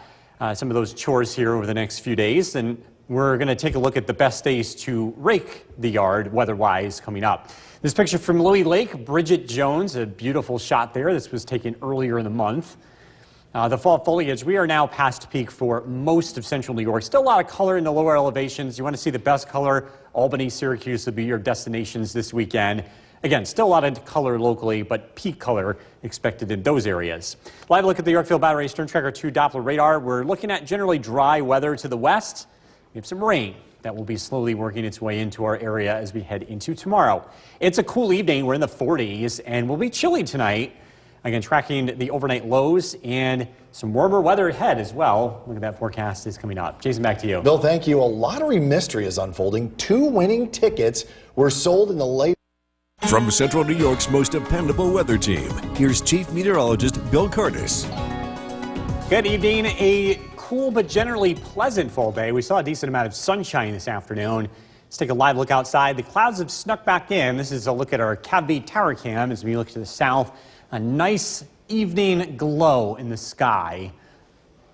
some of those chores here over the next few days. And we're going to take a look at the best days to rake the yard weather-wise coming up. This picture from Louis Lake, Bridget Jones, a beautiful shot there. This was taken earlier in the month. The fall foliage, we are now past peak for most of central New York. Still a lot of color in the lower elevations. You want to see the best color, Albany, Syracuse will be your destinations this weekend. Again, still a lot of color locally, but peak color expected in those areas. Live look at the Yorkville Battery Storm Tracker 2 Doppler radar. We're looking at generally dry weather to the west. We have some rain that will be slowly working its way into our area as we head into tomorrow. It's a cool evening. We're in the 40s, and we'll be chilly tonight. Again, tracking the overnight lows and some warmer weather ahead as well. Look at that forecast is coming up. Jason, back to you. Bill, thank you. A lottery mystery is unfolding. 2 winning tickets were sold in the late. From Central New York's most dependable weather team, here's Chief Meteorologist Bill Curtis. Good evening. A cool but generally pleasant fall day. We saw a decent amount of sunshine this afternoon. Let's take a live look outside. The clouds have snuck back in. This is a look at our Cavby Tower Cam as we look to the south. A nice evening glow in the sky.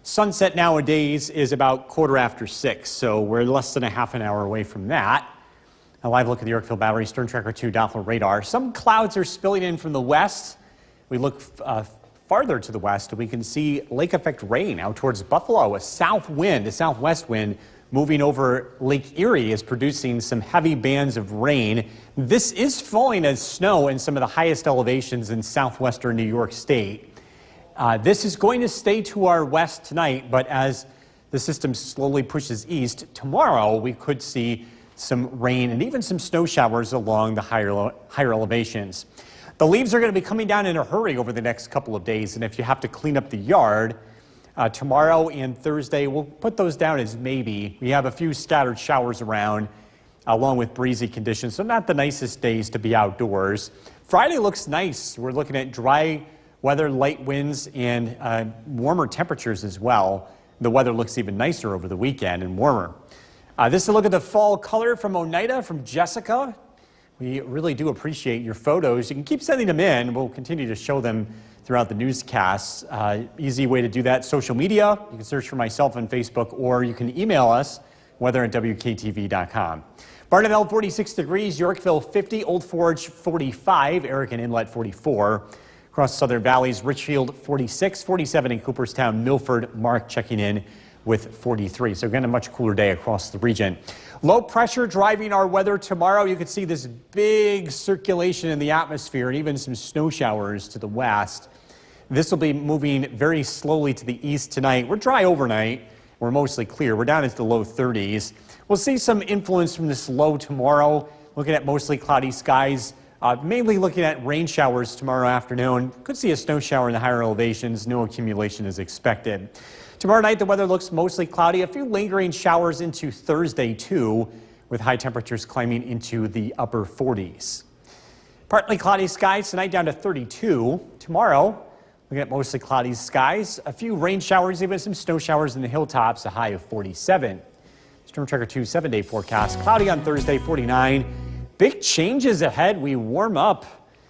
Sunset nowadays is about 6:15, so we're less than a half an hour away from that. A live look at the Yorkville Battery Storm Tracker 2 Doppler radar. Some clouds are spilling in from the west. We look farther to the west, we can see lake effect rain out towards Buffalo. A south wind, a southwest wind moving over Lake Erie is producing some heavy bands of rain. This is falling as snow in some of the highest elevations in southwestern New York State. This is going to stay to our west tonight, but as the system slowly pushes east, tomorrow we could see some rain and even some snow showers along the higher elevations. The leaves are going to be coming down in a hurry over the next couple of days, and if you have to clean up the yard, tomorrow and Thursday, we'll put those down as maybe. We have a few scattered showers around, along with breezy conditions, so not the nicest days to be outdoors. Friday looks nice. We're looking at dry weather, light winds, and warmer temperatures as well. The weather looks even nicer over the weekend and warmer. This is a look at the fall color from Oneida, from Jessica. We really do appreciate your photos. You can keep sending them in. We'll continue to show them throughout the newscasts. Easy way to do that, social media. You can search for myself on Facebook, or you can email us, weather@wktv.com. Barneveld 46 degrees, Yorkville 50, Old Forge 45, Eric and Inlet 44. Across Southern Valleys, Richfield 46, 47 in Cooperstown, Milford, Mark checking in with 43. So again, a much cooler day across the region. Low pressure driving our weather tomorrow. You can see this big circulation in the atmosphere and even some snow showers to the west. This will be moving very slowly to the east tonight. We're dry overnight. We're mostly clear. We're down into the low 30s. We'll see some influence from this low tomorrow. Looking at mostly cloudy skies. Mainly looking at rain showers tomorrow afternoon. Could see a snow shower in the higher elevations. No accumulation is expected. Tomorrow night, the weather looks mostly cloudy. A few lingering showers into Thursday, too, with high temperatures climbing into the upper 40s. Partly cloudy skies tonight, down to 32. Tomorrow, looking at mostly cloudy skies. A few rain showers, even some snow showers in the hilltops, a high of 47. Storm Tracker 2 7-day forecast. Cloudy on Thursday, 49. Big changes ahead. We warm up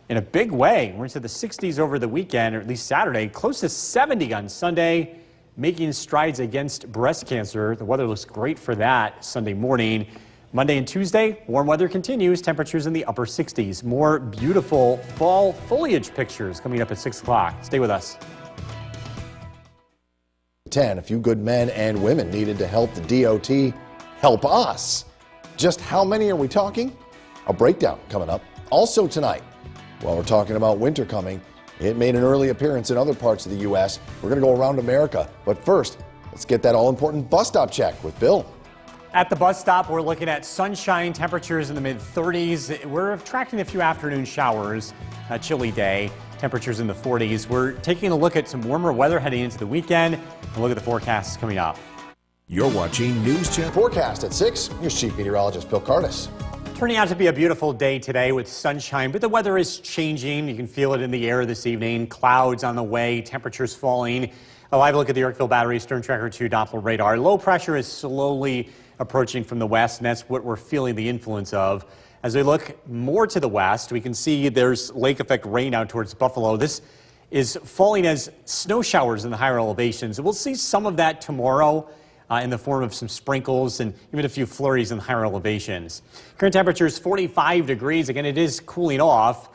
in a big way. We're into the 60s over the weekend, or at least Saturday. Close to 70 on Sunday. Making strides against breast cancer. The weather looks great for that Sunday morning. Monday and Tuesday, warm weather continues. Temperatures in the upper 60s. More beautiful fall foliage pictures coming up at 6 o'clock. Stay with us. 10, a few good men and women needed to help the DOT help us. Just how many are we talking? A breakdown coming up. Also tonight, while we're talking about winter coming, it made an early appearance in other parts of the U.S. We're going to go around America. But first, let's get that all-important bus stop check with Bill. At the bus stop, we're looking at sunshine, temperatures in the mid-30s. We're tracking a few afternoon showers, a chilly day, temperatures in the 40s. We're taking a look at some warmer weather heading into the weekend. And look at the forecasts coming up. You're watching News Channel. Forecast at 6. Here's Chief Meteorologist Bill Curtis. Turning out to be a beautiful day today with sunshine, but the weather is changing. You can feel it in the air this evening. Clouds on the way, temperatures falling. A live look at the Yorkville Battery Storm Tracker 2 Doppler radar. Low pressure is slowly approaching from the west, and that's what we're feeling the influence of. As we look more to the west, we can see there's lake effect rain out towards Buffalo. This is falling as snow showers in the higher elevations. We'll see some of that tomorrow. In the form of some sprinkles and even a few flurries in higher elevations. Current temperature is 45 degrees. Again, it is cooling off.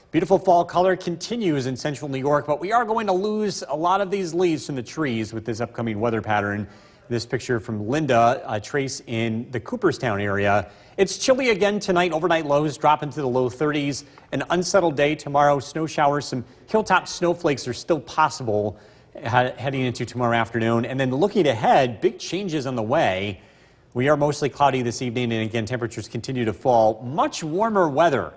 Beautiful fall color continues in central New York, but we are going to lose a lot of these leaves from the trees with this upcoming weather pattern. This picture from Linda, a trace in the Cooperstown area. It's chilly again tonight. Overnight lows drop into the low 30s. An unsettled day tomorrow. Snow showers, some hilltop snowflakes are still possible heading into tomorrow afternoon. And then looking ahead, big changes on the way. We are mostly cloudy this evening, and again, temperatures continue to fall. Much warmer weather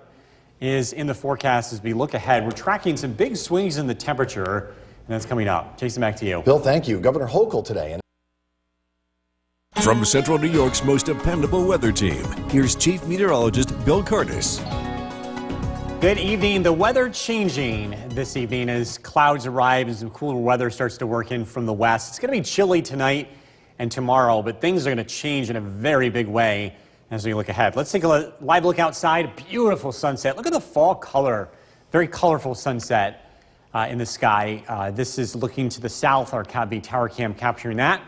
is in the forecast as we look ahead. We're tracking some big swings in the temperature, and that's coming up. Jason, back to you. Bill, thank you. Governor Hochul today. From Central New York's most dependable weather team, here's Chief Meteorologist Bill Curtis. Good evening. The weather changing this evening as clouds arrive and some cooler weather starts to work in from the west. It's going to be chilly tonight and tomorrow, but things are going to change in a very big way as we look ahead. Let's take a live look outside. Beautiful sunset. Look at the fall color. Very colorful sunset in the sky. This is looking to the south. Our CAV tower cam capturing that.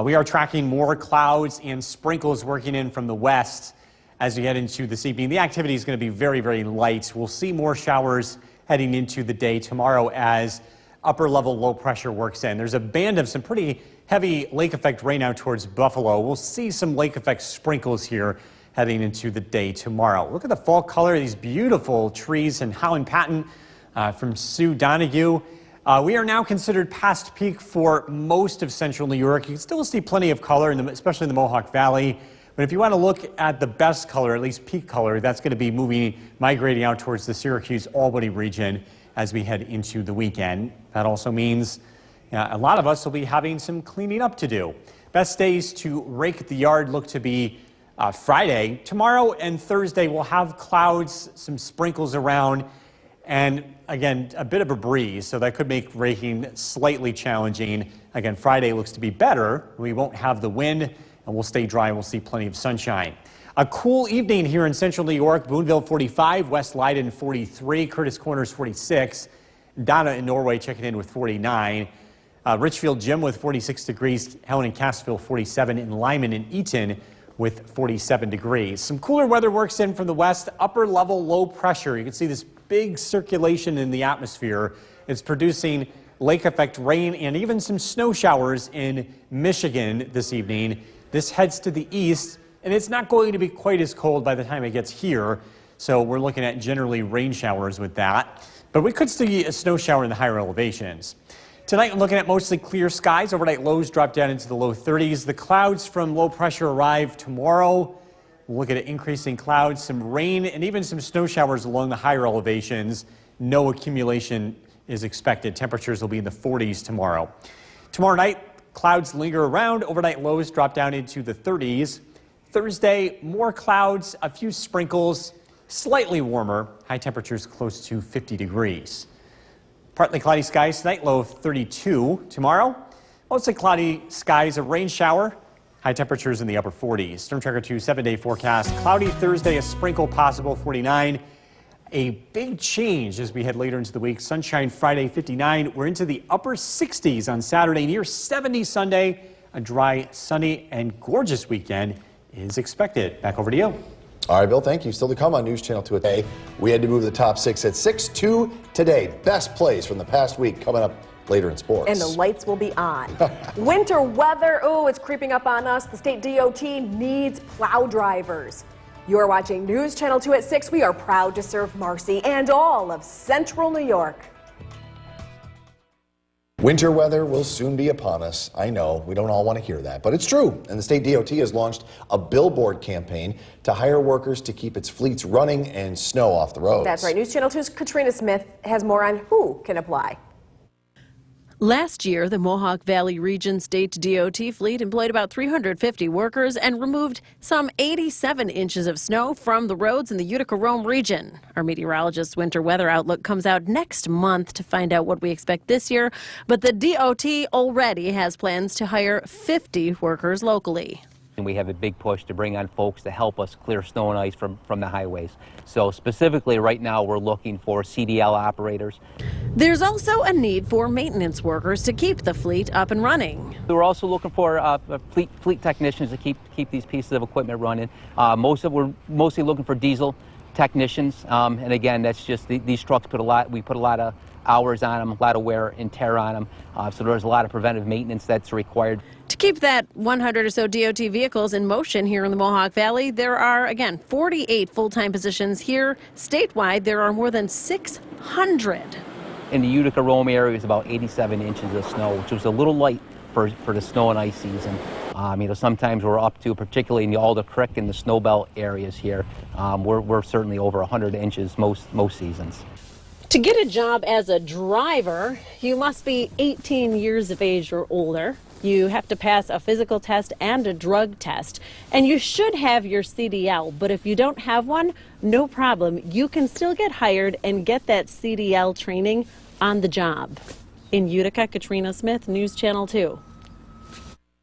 We are tracking more clouds and sprinkles working in from the west. As we head into this evening, the activity is going to be very, very light. We'll see more showers heading into the day tomorrow as upper level low pressure works in. There's a band of some pretty heavy lake effect rain out towards Buffalo. We'll see some lake effect sprinkles here heading into the day tomorrow. Look at the fall color of these beautiful trees in Holland Patton from Sue Donahue. We are now considered past peak for most of central New York. You can still see plenty of color, especially in the Mohawk Valley. But if you want to look at the best color, at least peak color, that's going to be migrating out towards the Syracuse-Albany region as we head into the weekend. That also means a lot of us will be having some cleaning up to do. Best days to rake the yard look to be Friday. Tomorrow and Thursday we'll have clouds, some sprinkles around, and again, a bit of a breeze, so that could make raking slightly challenging. Again, Friday looks to be better. We won't have the wind, and we'll stay dry, and we'll see plenty of sunshine. A cool evening here in central New York. Boonville 45, West Leiden 43, Curtis Corners 46, Donna in Norway checking in with 49, Richfield Gym with 46 degrees, Helen and Cassville 47, and Lyman and Eaton with 47 degrees. Some cooler weather works in from the west, upper level low pressure. You can see this big circulation in the atmosphere. It's producing lake effect rain and even some snow showers in Michigan this evening. This heads to the east, and it's not going to be quite as cold by the time it gets here. So we're looking at generally rain showers with that. But we could see a snow shower in the higher elevations. Tonight, we're looking at mostly clear skies. Overnight lows drop down into the low 30s. The clouds from low pressure arrive tomorrow. We'll look at increasing clouds, some rain, and even some snow showers along the higher elevations. No accumulation is expected. Temperatures will be in the 40s tomorrow. Tomorrow night, clouds linger around. Overnight lows drop down into the 30s. Thursday, more clouds, a few sprinkles, slightly warmer. High temperatures close to 50 degrees. Partly cloudy skies tonight, low of 32. Tomorrow, mostly cloudy skies, a rain shower. High temperatures in the upper 40s. Storm Tracker 2 7-day forecast. Cloudy Thursday, a sprinkle possible, 49. A big change as we head later into the week. Sunshine Friday, 59. We're into the upper 60s on Saturday, near 70 Sunday. A dry, sunny, and gorgeous weekend is expected. Back over to you. All right, Bill, thank you. Still to come on News Channel 2 today. We had to move the top 6 at 6-2 today. Best plays from the past week coming up later in sports. And the lights will be on. Winter weather, it's creeping up on us. The state DOT needs plow drivers. You are watching News Channel 2 at 6. We are proud to serve Marcy and all of Central New York. Winter weather will soon be upon us. I know, we don't all want to hear that, but it's true. And the state DOT has launched a billboard campaign to hire workers to keep its fleets running and snow off the roads. That's right. News Channel 2's Katrina Smith has more on who can apply. Last year, the Mohawk Valley Region State DOT fleet employed about 350 workers and removed some 87 inches of snow from the roads in the Utica-Rome region. Our meteorologist's winter weather outlook comes out next month to find out what we expect this year, but the DOT already has plans to hire 50 workers locally. And we have a big push to bring on folks to help us clear snow and ice from the highways. So specifically right now we're looking for CDL operators. There's also a need for maintenance workers to keep the fleet up and running. We're also looking for fleet technicians to keep these pieces of equipment running. We're mostly looking for diesel technicians, and again, that's just these trucks we put a lot of hours on them, a lot of wear and tear on them, so there's a lot of preventive maintenance that's required. To keep that 100 or so DOT vehicles in motion here in the Mohawk Valley, there are, again, 48 full-time positions here. Statewide, there are more than 600. In the Utica-Rome area, it's about 87 inches of snow, which was a little light for the snow and ice season. Sometimes we're up to, particularly in the Alder Creek and the snow belt areas here, we're certainly over 100 inches most seasons. To get a job as a driver, you must be 18 years of age or older. You have to pass a physical test and a drug test. And you should have your CDL, but if you don't have one, no problem. You can still get hired and get that CDL training on the job. In Utica, Katrina Smith, News Channel 2.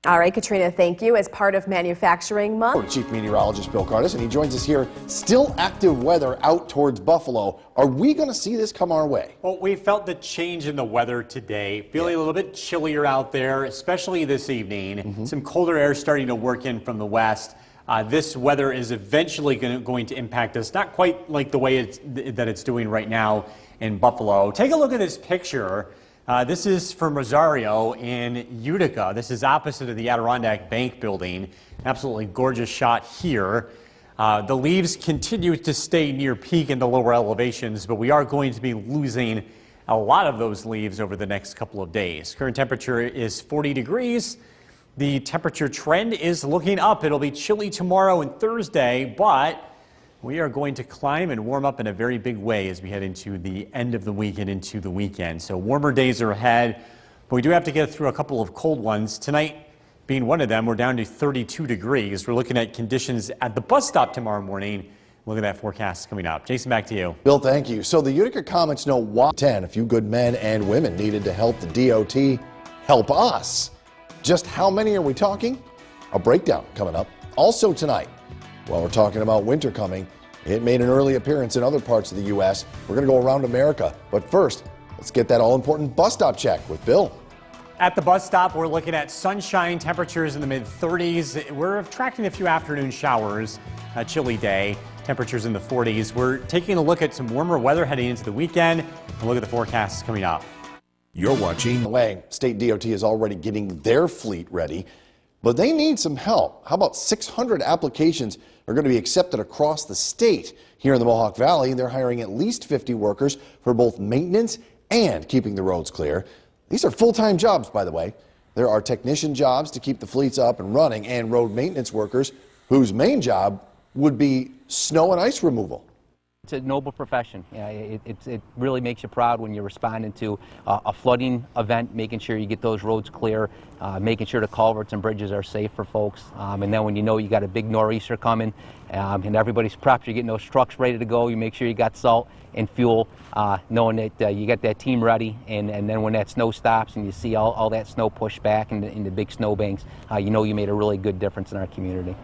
All right, Katrina, thank you. As part of Manufacturing Month, Chief Meteorologist Bill Curtis, and he joins us here. Still active weather out towards Buffalo. Are we going to see this come our way? Well, we felt the change in the weather today. Feeling a little bit chillier out there, especially this evening. Some colder air starting to work in from the west. This weather is eventually going to impact us, not quite like the way that it's doing right now in Buffalo. Take a look at this picture. This is from Rosario in Utica. This is opposite of the Adirondack Bank building. Absolutely gorgeous shot here. The leaves continue to stay near peak in the lower elevations, but we are going to be losing a lot of those leaves over the next couple of days. Current temperature is 40 degrees. The temperature trend is looking up. It'll be chilly tomorrow and Thursday, but we are going to climb and warm up in a very big way as we head into the end of the week and into the weekend. So warmer days are ahead, but we do have to get through a couple of cold ones. Tonight being one of them, we're down to 32 degrees. We're looking at conditions at the bus stop tomorrow morning. Look at that forecast coming up. Jason, back to you. Bill, thank you. So the Utica Comets know why 10, a few good men and women needed to help the DOT help us. Just how many are we talking? A breakdown coming up. Also tonight, while we're talking about winter coming, it made an early appearance in other parts of the U.S. We're going to go around America. But first, let's get that all-important bus stop check with Bill. At the bus stop, we're looking at sunshine, temperatures in the mid-30s. We're tracking a few afternoon showers, a chilly day, temperatures in the 40s. We're taking a look at some warmer weather heading into the weekend. And look at the forecasts coming up. You're watching. Way, State DOT is already getting their fleet ready, but they need some help. How about 600 applications are going to be accepted across the state? Here in the Mohawk Valley, they're hiring at least 50 workers for both maintenance and keeping the roads clear. These are full-time jobs, by the way. There are technician jobs to keep the fleets up and running, and road maintenance workers whose main job would be snow and ice removal. It's a noble profession. Yeah, it really makes you proud when you're responding to a flooding event, making sure you get those roads clear, making sure the culverts and bridges are safe for folks. And then when you know you got a big nor'easter coming and everybody's prepped, you're getting those trucks ready to go, you make sure you got salt and fuel, knowing that you got that team ready. And then when that snow stops and you see all that snow pushed back in the big snow banks, you know you made a really good difference in our community.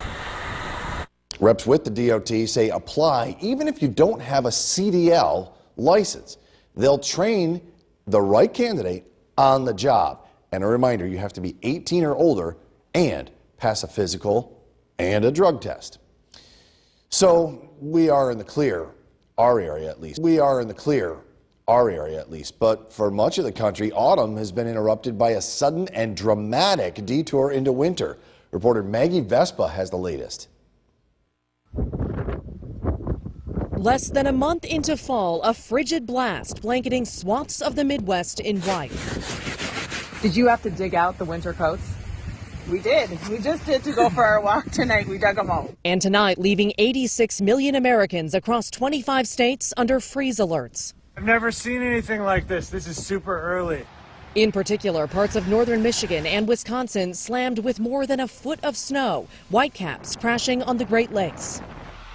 Reps with the DOT say apply even if you don't have a CDL license. They'll train the right candidate on the job. And a reminder, you have to be 18 or older and pass a physical and a drug test. So we are in the clear, our area at least. We are in the clear, our area at least. But for much of the country, autumn has been interrupted by a sudden and dramatic detour into winter. Reporter Maggie Vespa has the latest. Less than a month into fall, a frigid blast blanketing swaths of the Midwest in white. Did you have to dig out the winter coats? We did. We just did to go for our walk tonight. We dug them out. And tonight, leaving 86 million Americans across 25 states under freeze alerts. I've never seen anything like this. This is super early. In particular, parts of northern Michigan and Wisconsin slammed with more than a foot of snow, whitecaps crashing on the Great Lakes.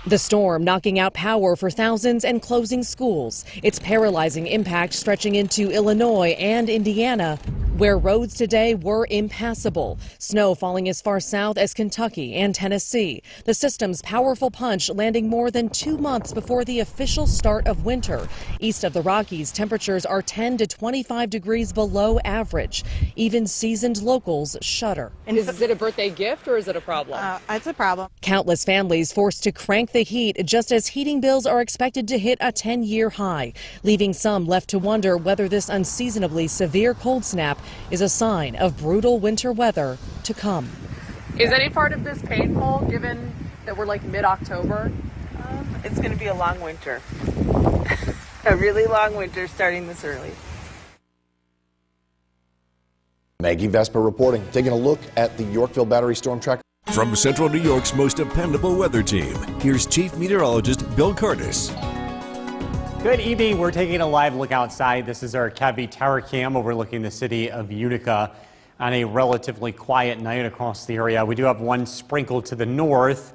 The storm knocking out power for thousands and closing schools. Its paralyzing impact stretching into Illinois and Indiana, where roads today were impassable. Snow falling as far south as Kentucky and Tennessee. The system's powerful punch landing more than 2 months before the official start of winter. East of the Rockies, temperatures are 10 to 25 degrees below average. Even seasoned locals shudder. And is it a birthday gift or is it a problem? It's a problem. Countless families forced to crank the heat just as heating bills are expected to hit a 10-year high, leaving some left to wonder whether this unseasonably severe cold snap is a sign of brutal winter weather to come. Is any part of this painful given that we're like mid-October? It's going to be a long winter. A really long winter starting this early. Maggie Vespa reporting, taking a look at the Yorkville Battery Storm Tracker. From Central New York's most dependable weather team, here's Chief Meteorologist Bill Curtis. Good evening. We're taking a live look outside. This is our CAVI tower cam overlooking the city of Utica on a relatively quiet night across the area. We do have one sprinkle to the north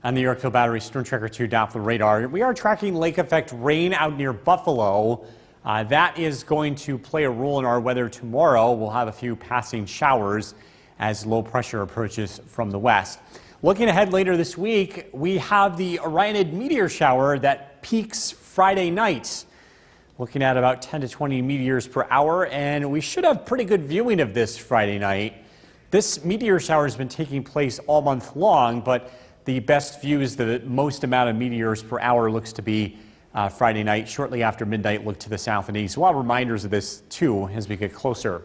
on the Yorkville Battery Storm Tracker 2 Doppler radar. We are tracking lake effect rain out near Buffalo. That is going to play a role in our weather tomorrow. We'll have a few passing showers as low pressure approaches from the west. Looking ahead later this week, we have the Orionid meteor shower that peaks Friday night. Looking at about 10 to 20 meteors per hour, and we should have pretty good viewing of this Friday night. This meteor shower has been taking place all month long, but the best views, the most amount of meteors per hour looks to be Friday night, shortly after midnight, look to the south and east. We'll have reminders of this, too, as we get closer.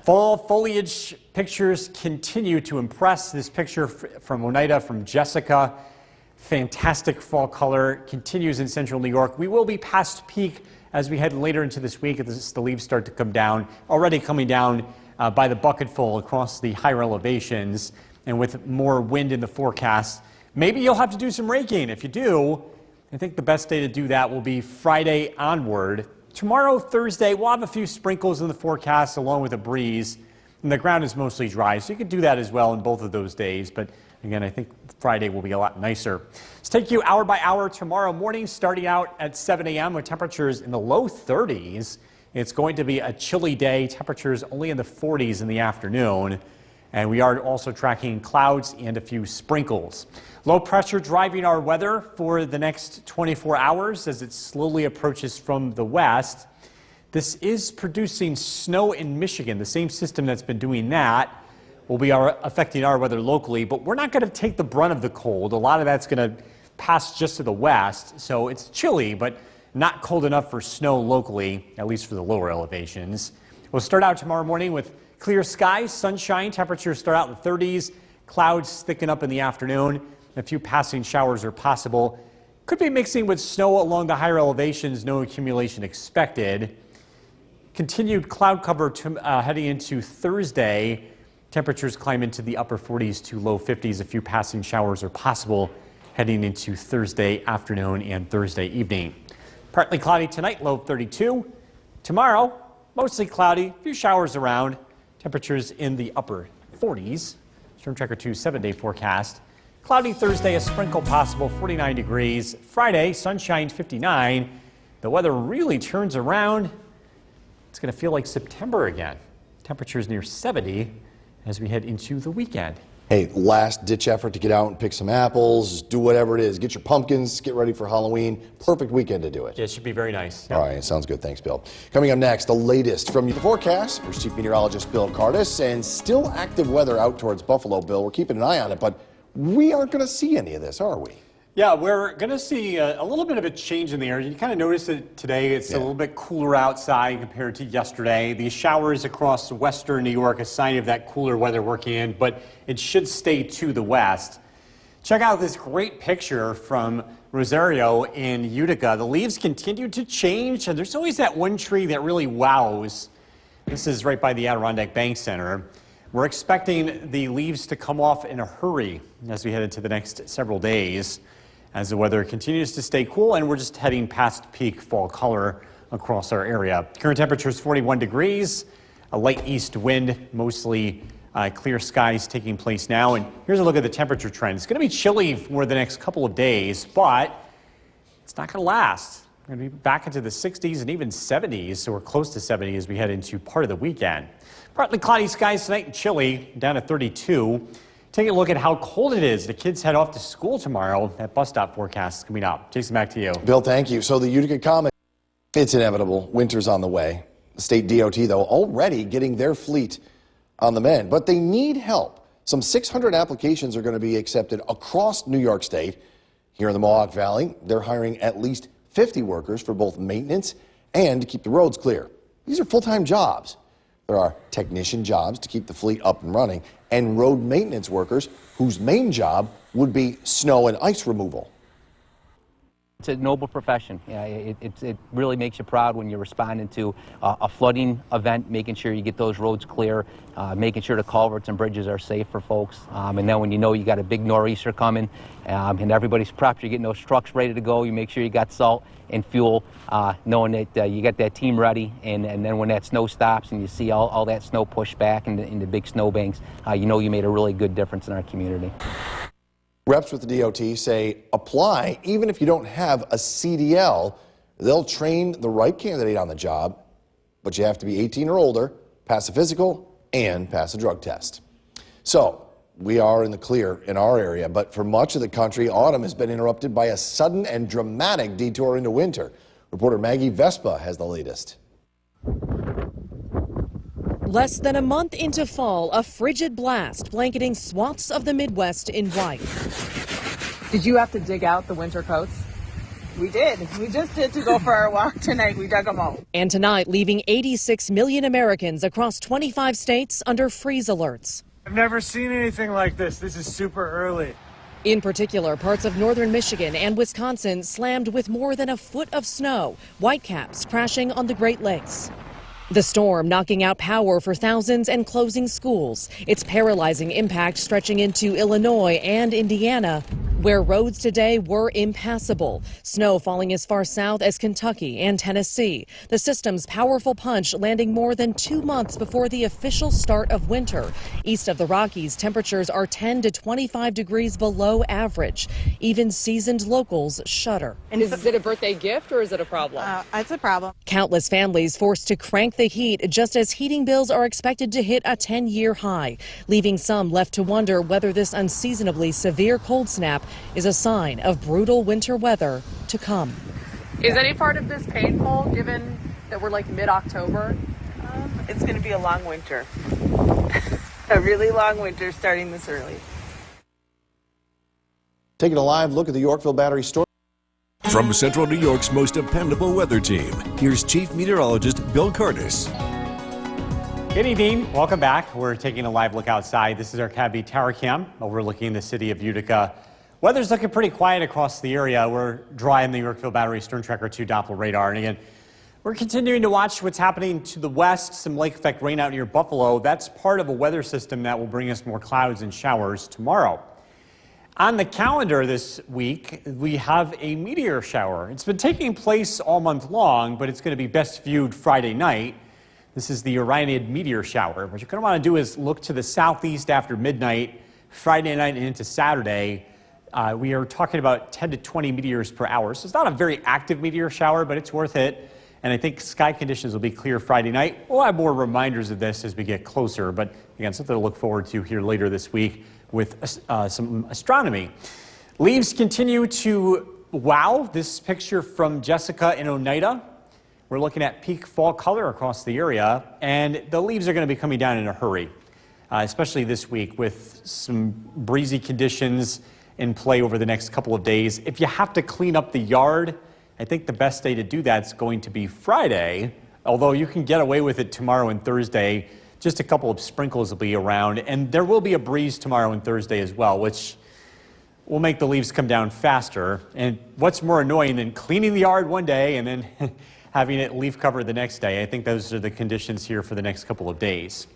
Fall foliage pictures continue to impress. This picture from Oneida, from Jessica, fantastic fall color, continues in central New York. We will be past peak as we head later into this week as the leaves start to come down, already coming down by the bucketful across the higher elevations, and with more wind in the forecast. Maybe you'll have to do some raking. If you do, I think the best day to do that will be Friday onward. Tomorrow, Thursday, we'll have a few sprinkles in the forecast along with a breeze, and the ground is mostly dry, so you can do that as well in both of those days. But again, I think Friday will be a lot nicer. Let's take you hour by hour tomorrow morning, starting out at 7 a.m. with temperatures in the low 30s. It's going to be a chilly day, temperatures only in the 40s in the afternoon. And we are also tracking clouds and a few sprinkles. Low pressure driving our weather for the next 24 hours as it slowly approaches from the west. This is producing snow in Michigan. The same system that's been doing that will be affecting our weather locally, but we're not going to take the brunt of the cold. A lot of that's going to pass just to the west, so it's chilly, but not cold enough for snow locally, at least for the lower elevations. We'll start out tomorrow morning with clear skies, sunshine. Temperatures start out in the 30s, clouds thicken up in the afternoon. A few passing showers are possible. Could be mixing with snow along the higher elevations, no accumulation expected. Continued cloud cover heading into Thursday. Temperatures climb into the upper 40s to low 50s. A few passing showers are possible heading into Thursday afternoon and Thursday evening. Partly cloudy tonight, low 32. Tomorrow, mostly cloudy, a few showers around. Temperatures in the upper 40s. Storm Tracker 2's 7-day forecast. Cloudy Thursday, a sprinkle possible, 49 degrees. Friday, sunshine, 59. The weather really turns around. It's going to feel like September again. Temperatures near 70 as we head into the weekend. Hey, last ditch effort to get out and pick some apples, do whatever it is. Get your pumpkins, get ready for Halloween. Perfect weekend to do it. Yeah, it should be very nice. All right, sounds good. Thanks, Bill. Coming up next, the latest from the forecast. Here's Chief Meteorologist Bill Cardis, and still active weather out towards Buffalo, Bill. We're keeping an eye on it, but we aren't going to see any of this, are we? Yeah, we're going to see a little bit of a change in the air. You kind of notice it today. It's a little bit cooler outside compared to yesterday. These showers across western New York, a sign of that cooler weather working in, but it should stay to the west. Check out this great picture from Rosario in Utica. The leaves continue to change, and there's always that one tree that really wows. This is right by the Adirondack Bank Center. We're expecting the leaves to come off in a hurry as we head into the next several days, as the weather continues to stay cool, and we're just heading past peak fall color across our area. Current temperature is 41 degrees, a light east wind, mostly clear skies taking place now. And here's a look at the temperature trend. It's going to be chilly for the next couple of days, but it's not going to last. We're going to be back into the 60s and even 70s, so we're close to 70 as we head into part of the weekend. Partly cloudy skies tonight and chilly, down to 32. Taking a look at how cold it is. The kids head off to school tomorrow. That bus stop forecast is coming up. Jason, back to you. Bill, thank you. So the Utica Comet, it's inevitable. Winter's on the way. The state DOT, though, already getting their fleet on the mend. But they need help. Some 600 applications are going to be accepted across New York State. Here in the Mohawk Valley, they're hiring at least 50 workers for both maintenance and to keep the roads clear. These are full-time jobs. There are technician jobs to keep the fleet up and running, and road maintenance workers whose main job would be snow and ice removal. It's a noble profession. Yeah, it really makes you proud when you're responding to a flooding event, making sure you get those roads clear, making sure the culverts and bridges are safe for folks. And then when you know you got a big nor'easter coming and everybody's prepped, you're getting those trucks ready to go, you make sure you got salt and fuel, knowing that you got that team ready. And then when that snow stops and you see all that snow pushed back in the big snow banks, you know you made a really good difference in our community. Reps with the DOT say apply even if you don't have a CDL. They'll train the right candidate on the job, but you have to be 18 or older, pass a physical, and pass a drug test. So we are in the clear in our area, but for much of the country, autumn has been interrupted by a sudden and dramatic detour into winter. Reporter Maggie Vespa has the latest. Less than a month into fall, a frigid blast blanketing swaths of the Midwest in white. Did you have to dig out the winter coats? We did. We just did to go for our walk tonight. We dug them out. And tonight, leaving 86 million Americans across 25 states under freeze alerts. I've never seen anything like this. This is super early. In particular, parts of northern Michigan and Wisconsin slammed with more than a foot of snow, whitecaps crashing on the Great Lakes. The storm knocking out power for thousands and closing schools. Its paralyzing impact stretching into Illinois and Indiana, where roads today were impassable. Snow falling as far south as Kentucky and Tennessee. The system's powerful punch landing more than 2 months before the official start of winter. East of the Rockies, temperatures are 10 to 25 degrees below average. Even seasoned locals shudder. And is it a birthday gift or is it a problem? It's a problem. Countless families forced to crank the heat just as heating bills are expected to hit a 10-year high, leaving some left to wonder whether this unseasonably severe cold snap is a sign of brutal winter weather to come. Is any part of this painful given that we're like mid-October? It's going to be a long winter. A really long winter starting this early. Taking a live look at the Yorkville Battery Storm. From Central New York's most dependable weather team, here's Chief Meteorologist Bill Curtis. Good evening. Welcome back. We're taking a live look outside. This is our Cabby Tower Cam overlooking the city of Utica. Weather's looking pretty quiet across the area. We're dry in the Yorkville Battery Stern Tracker 2 Doppler radar. And again, we're continuing to watch what's happening to the west, some lake effect rain out near Buffalo. That's part of a weather system that will bring us more clouds and showers tomorrow. On the calendar this week, we have a meteor shower. It's been taking place all month long, but it's going to be best viewed Friday night. This is the Orionid meteor shower. What you're going to want to do is look to the southeast after midnight, Friday night and into Saturday. We are talking about 10 to 20 meteors per hour. So it's not a very active meteor shower, but it's worth it. And I think sky conditions will be clear Friday night. We'll have more reminders of this as we get closer, but again, something to look forward to here later this week with some astronomy. Leaves continue to wow. This picture from Jessica in Oneida. We're looking at peak fall color across the area, and the leaves are going to be coming down in a hurry, especially this week with some breezy conditions in play over the next couple of days. If you have to clean up the yard, I think the best day to do that is going to be Friday, although you can get away with it tomorrow and Thursday. Just a couple of sprinkles will be around, and there will be a breeze tomorrow and Thursday as well, which will make the leaves come down faster. And what's more annoying than cleaning the yard one day and then having it leaf cover the next day? I think those are the conditions here for the next couple of days.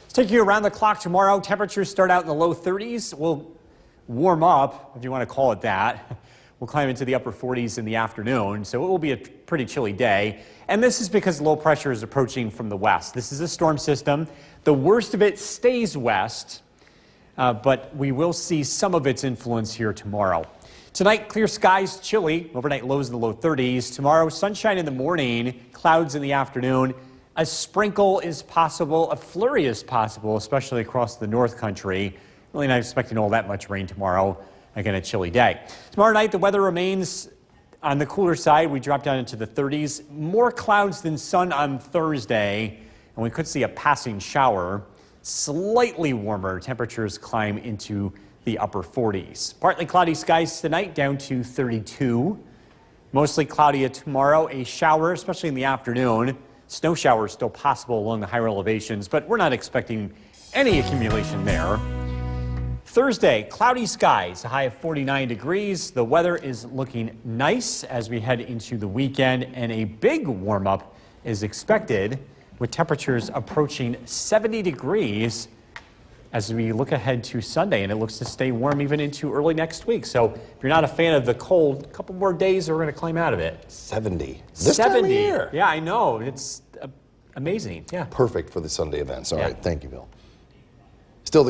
Let's take you around the clock tomorrow. Temperatures start out in the low 30s. We'll warm up, if you want to call it that. We'll climb into the upper 40s in the afternoon, so it will be a pretty chilly day. And this is because low pressure is approaching from the west. This is a storm system. The worst of it stays west, but we will see some of its influence here tomorrow. Tonight, clear skies, chilly, overnight lows in the low 30s. Tomorrow, sunshine in the morning, clouds in the afternoon. A sprinkle is possible, a flurry is possible, especially across the north country. Really not expecting all that much rain tomorrow. Again, a chilly day. Tomorrow night, the weather remains on the cooler side. We drop down into the 30s. More clouds than sun on Thursday, and we could see a passing shower. Slightly warmer. Temperatures climb into the upper 40s. Partly cloudy skies tonight, down to 32. Mostly cloudy tomorrow. A shower, especially in the afternoon. Snow showers still possible along the higher elevations, but we're not expecting any accumulation there. Thursday, cloudy skies, a high of 49 degrees. The weather is looking nice as we head into the weekend, and a big warm-up is expected with temperatures approaching 70 degrees as we look ahead to Sunday, and it looks to stay warm even into early next week. So if you're not a fan of the cold, a couple more days, we're going to climb out of it. 70. This time of year. Yeah, I know. It's amazing. Yeah. Perfect for the Sunday events. All right. Thank you, Bill. Still the